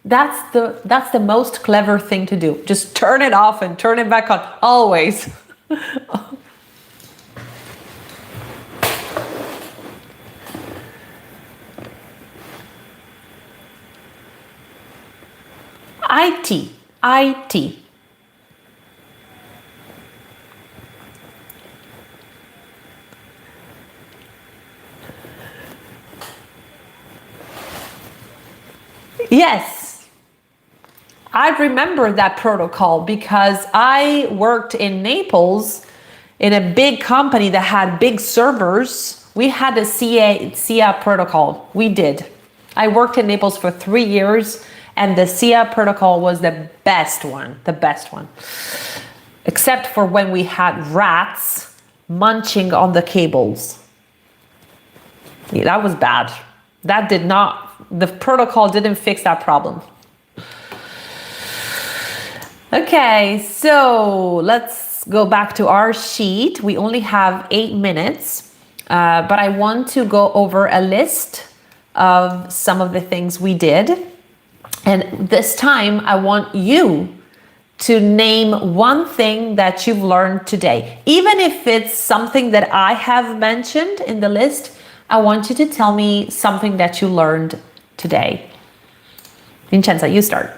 That's the most clever thing to do. Just turn it off and turn it back on, always. IT. Yes, I remember that protocol because I worked in Naples in a big company that had big servers. We had a CIA protocol. We did. I worked in Naples for 3 years, and the CIA protocol was the best one. Except for when we had rats munching on the cables. Yeah, that was bad. The protocol didn't fix that problem. Okay, so let's go back to our sheet. We only have 8 minutes, but I want to go over a list of some of the things we did. And this time I want you to name one thing that you've learned today. Even if it's something that I have mentioned in the list, I want you to tell me something that you learned today. Vincenza, you start.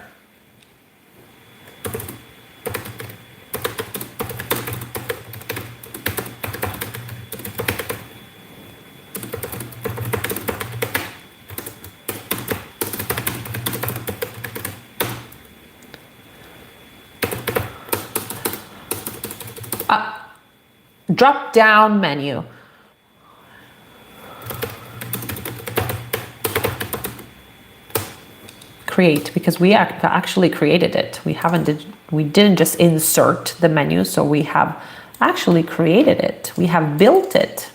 Drop down menu. Create, because we actually created it. We didn't just insert the menu, so we have actually created it. We have built it.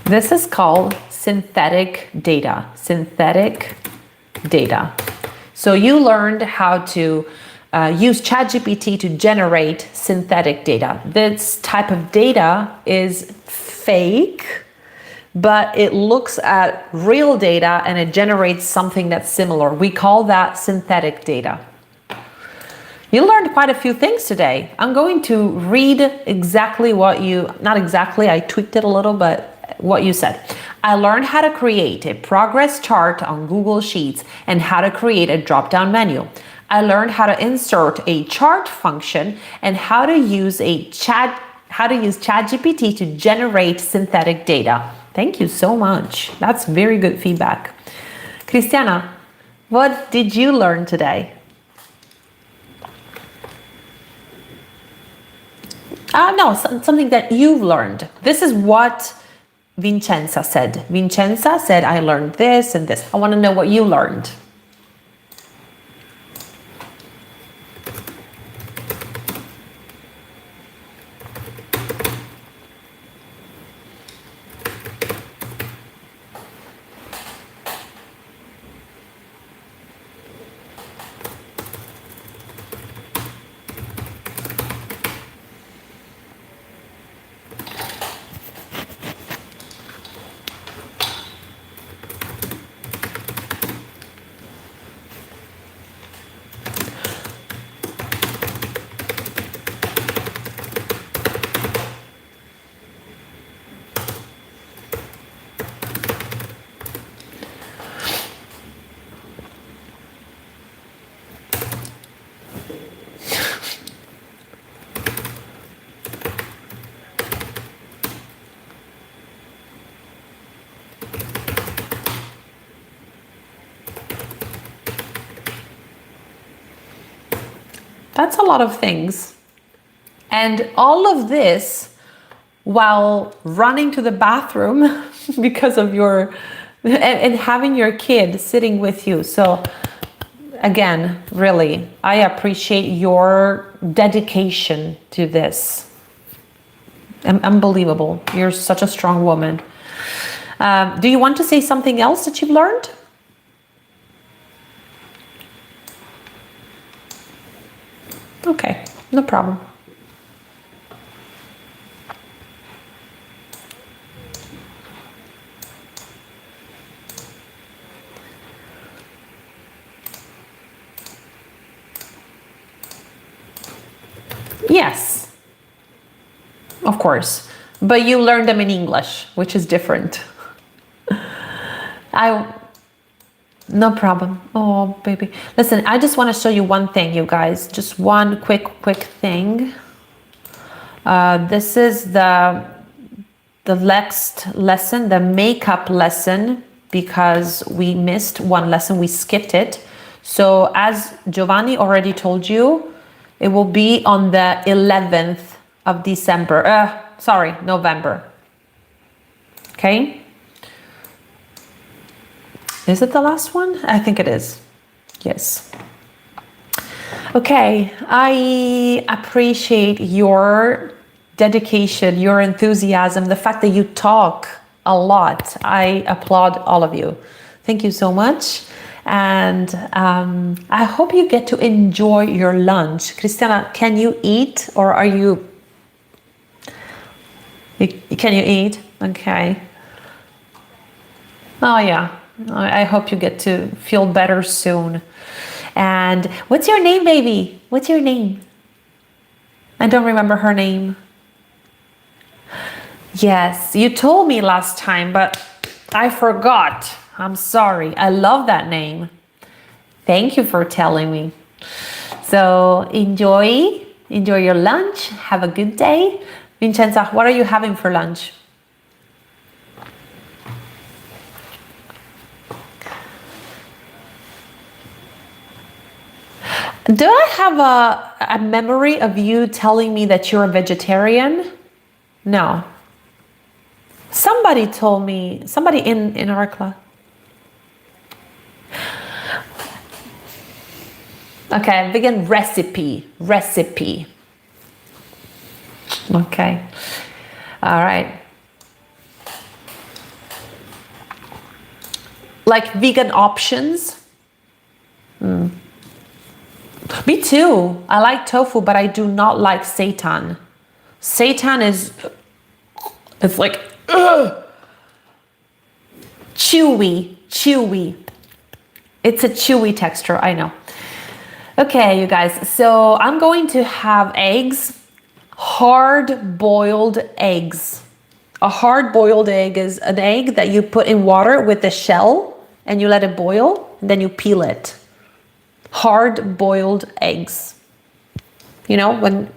This is called synthetic data. Synthetic data. So you learned how to use ChatGPT to generate synthetic data. This type of data is fake, but it looks at real data and it generates something that's similar. We call that synthetic data. You learned quite a few things today. I'm going to read exactly what not exactly, I tweaked it a little, but what you said. I learned how to create a progress chart on Google Sheets and how to create a drop-down menu. I learned how to insert a chart function and how to use ChatGPT to generate synthetic data. Thank you so much. That's very good feedback. Cristiana, what did you learn today? No, something that you've learned. This is what Vincenza said. Vincenza said, I learned this and this. I want to know what you learned. That's a lot of things. And all of this while running to the bathroom because of and having your kid sitting with you. So again, really, I appreciate your dedication to this. Unbelievable. You're such a strong woman. Do you want to say something else that you've learned? Okay, no problem. Yes, of course, but you learned them in English, which is different. No problem. Oh, baby. Listen, I just want to show you one thing, you guys. Just one quick thing. This is the next lesson, the makeup lesson, because we missed one lesson. We skipped it. So as Giovanni already told you, it will be on the 11th of November. Okay? Is it the last one? I think it is. Yes. Okay, I appreciate your dedication, your enthusiasm, the fact that you talk a lot. I applaud all of you. Thank you so much. And I hope you get to enjoy your lunch. Cristiana, can you eat, or are you... Can you eat? Okay. Oh yeah, I hope you get to feel better soon. And what's your name, baby? What's your name? I don't remember her name. Yes, you told me last time, but I forgot. I'm sorry. I love that name. Thank you for telling me. So enjoy your lunch. Have a good day. Vincenza, what are you having for lunch? Do I have a memory of you telling me that you're a vegetarian? No. Somebody told me, somebody in our class. Okay, vegan recipe. Okay. All right. Like vegan options? Me too. I like tofu, but I do not like seitan. Seitan it's like chewy. It's a chewy texture, I know. Okay, you guys, so I'm going to have eggs, hard-boiled eggs. A hard-boiled egg is an egg that you put in water with the shell and you let it boil, and then you peel it. Hard-boiled eggs. You know, when...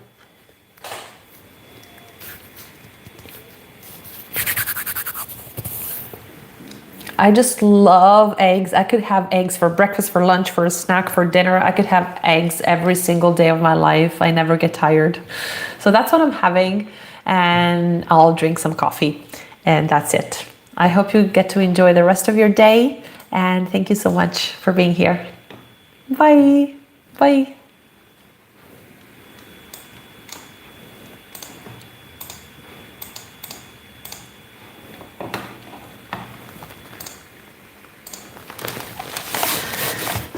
I just love eggs. I could have eggs for breakfast, for lunch, for a snack, for dinner. I could have eggs every single day of my life. I never get tired. So that's what I'm having, and I'll drink some coffee, and that's it. I hope you get to enjoy the rest of your day, and thank you so much for being here. Bye. Bye.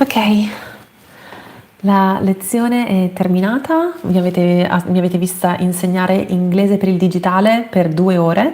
Ok, la lezione è terminata, mi avete vista insegnare inglese per il digitale per 2 ore.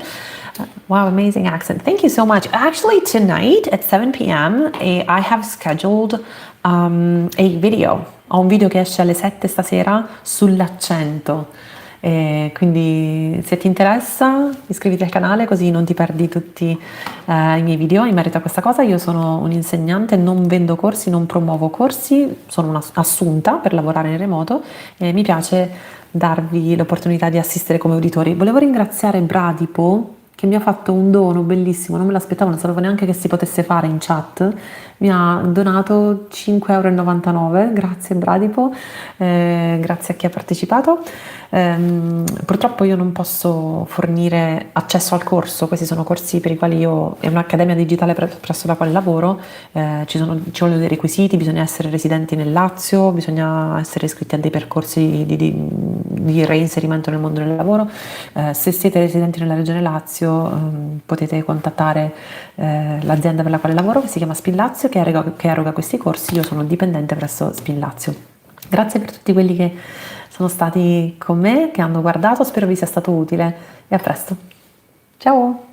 Wow, amazing accent. Thank you so much. Actually, tonight at 7 p.m. I have scheduled a video. Ho un video che esce alle 7 stasera sull'accento. Quindi se ti interessa iscriviti al canale così non ti perdi tutti i miei video in merito a questa cosa. Io sono un insegnante, non vendo corsi, non promuovo corsi, sono un'assunta per lavorare in remoto e mi piace darvi l'opportunità di assistere come uditori. Volevo ringraziare Bradipo che mi ha fatto un dono bellissimo, non me l'aspettavo, non sapevo neanche che si potesse fare in chat. Mi ha donato 5,99 €, grazie Bradipo, grazie a chi ha partecipato. Purtroppo io non posso fornire accesso al corso, questi sono corsi per i quali è un'accademia digitale presso la quale lavoro, ci vogliono dei requisiti, bisogna essere residenti nel Lazio, bisogna essere iscritti a dei percorsi di reinserimento nel mondo del lavoro. Se siete residenti nella Regione Lazio potete contattare l'azienda per la quale lavoro, che si chiama Spillazio, che eroga questi corsi. Io sono dipendente presso Spillazio. Grazie per tutti quelli che sono stati con me, che hanno guardato, spero vi sia stato utile e a presto. Ciao!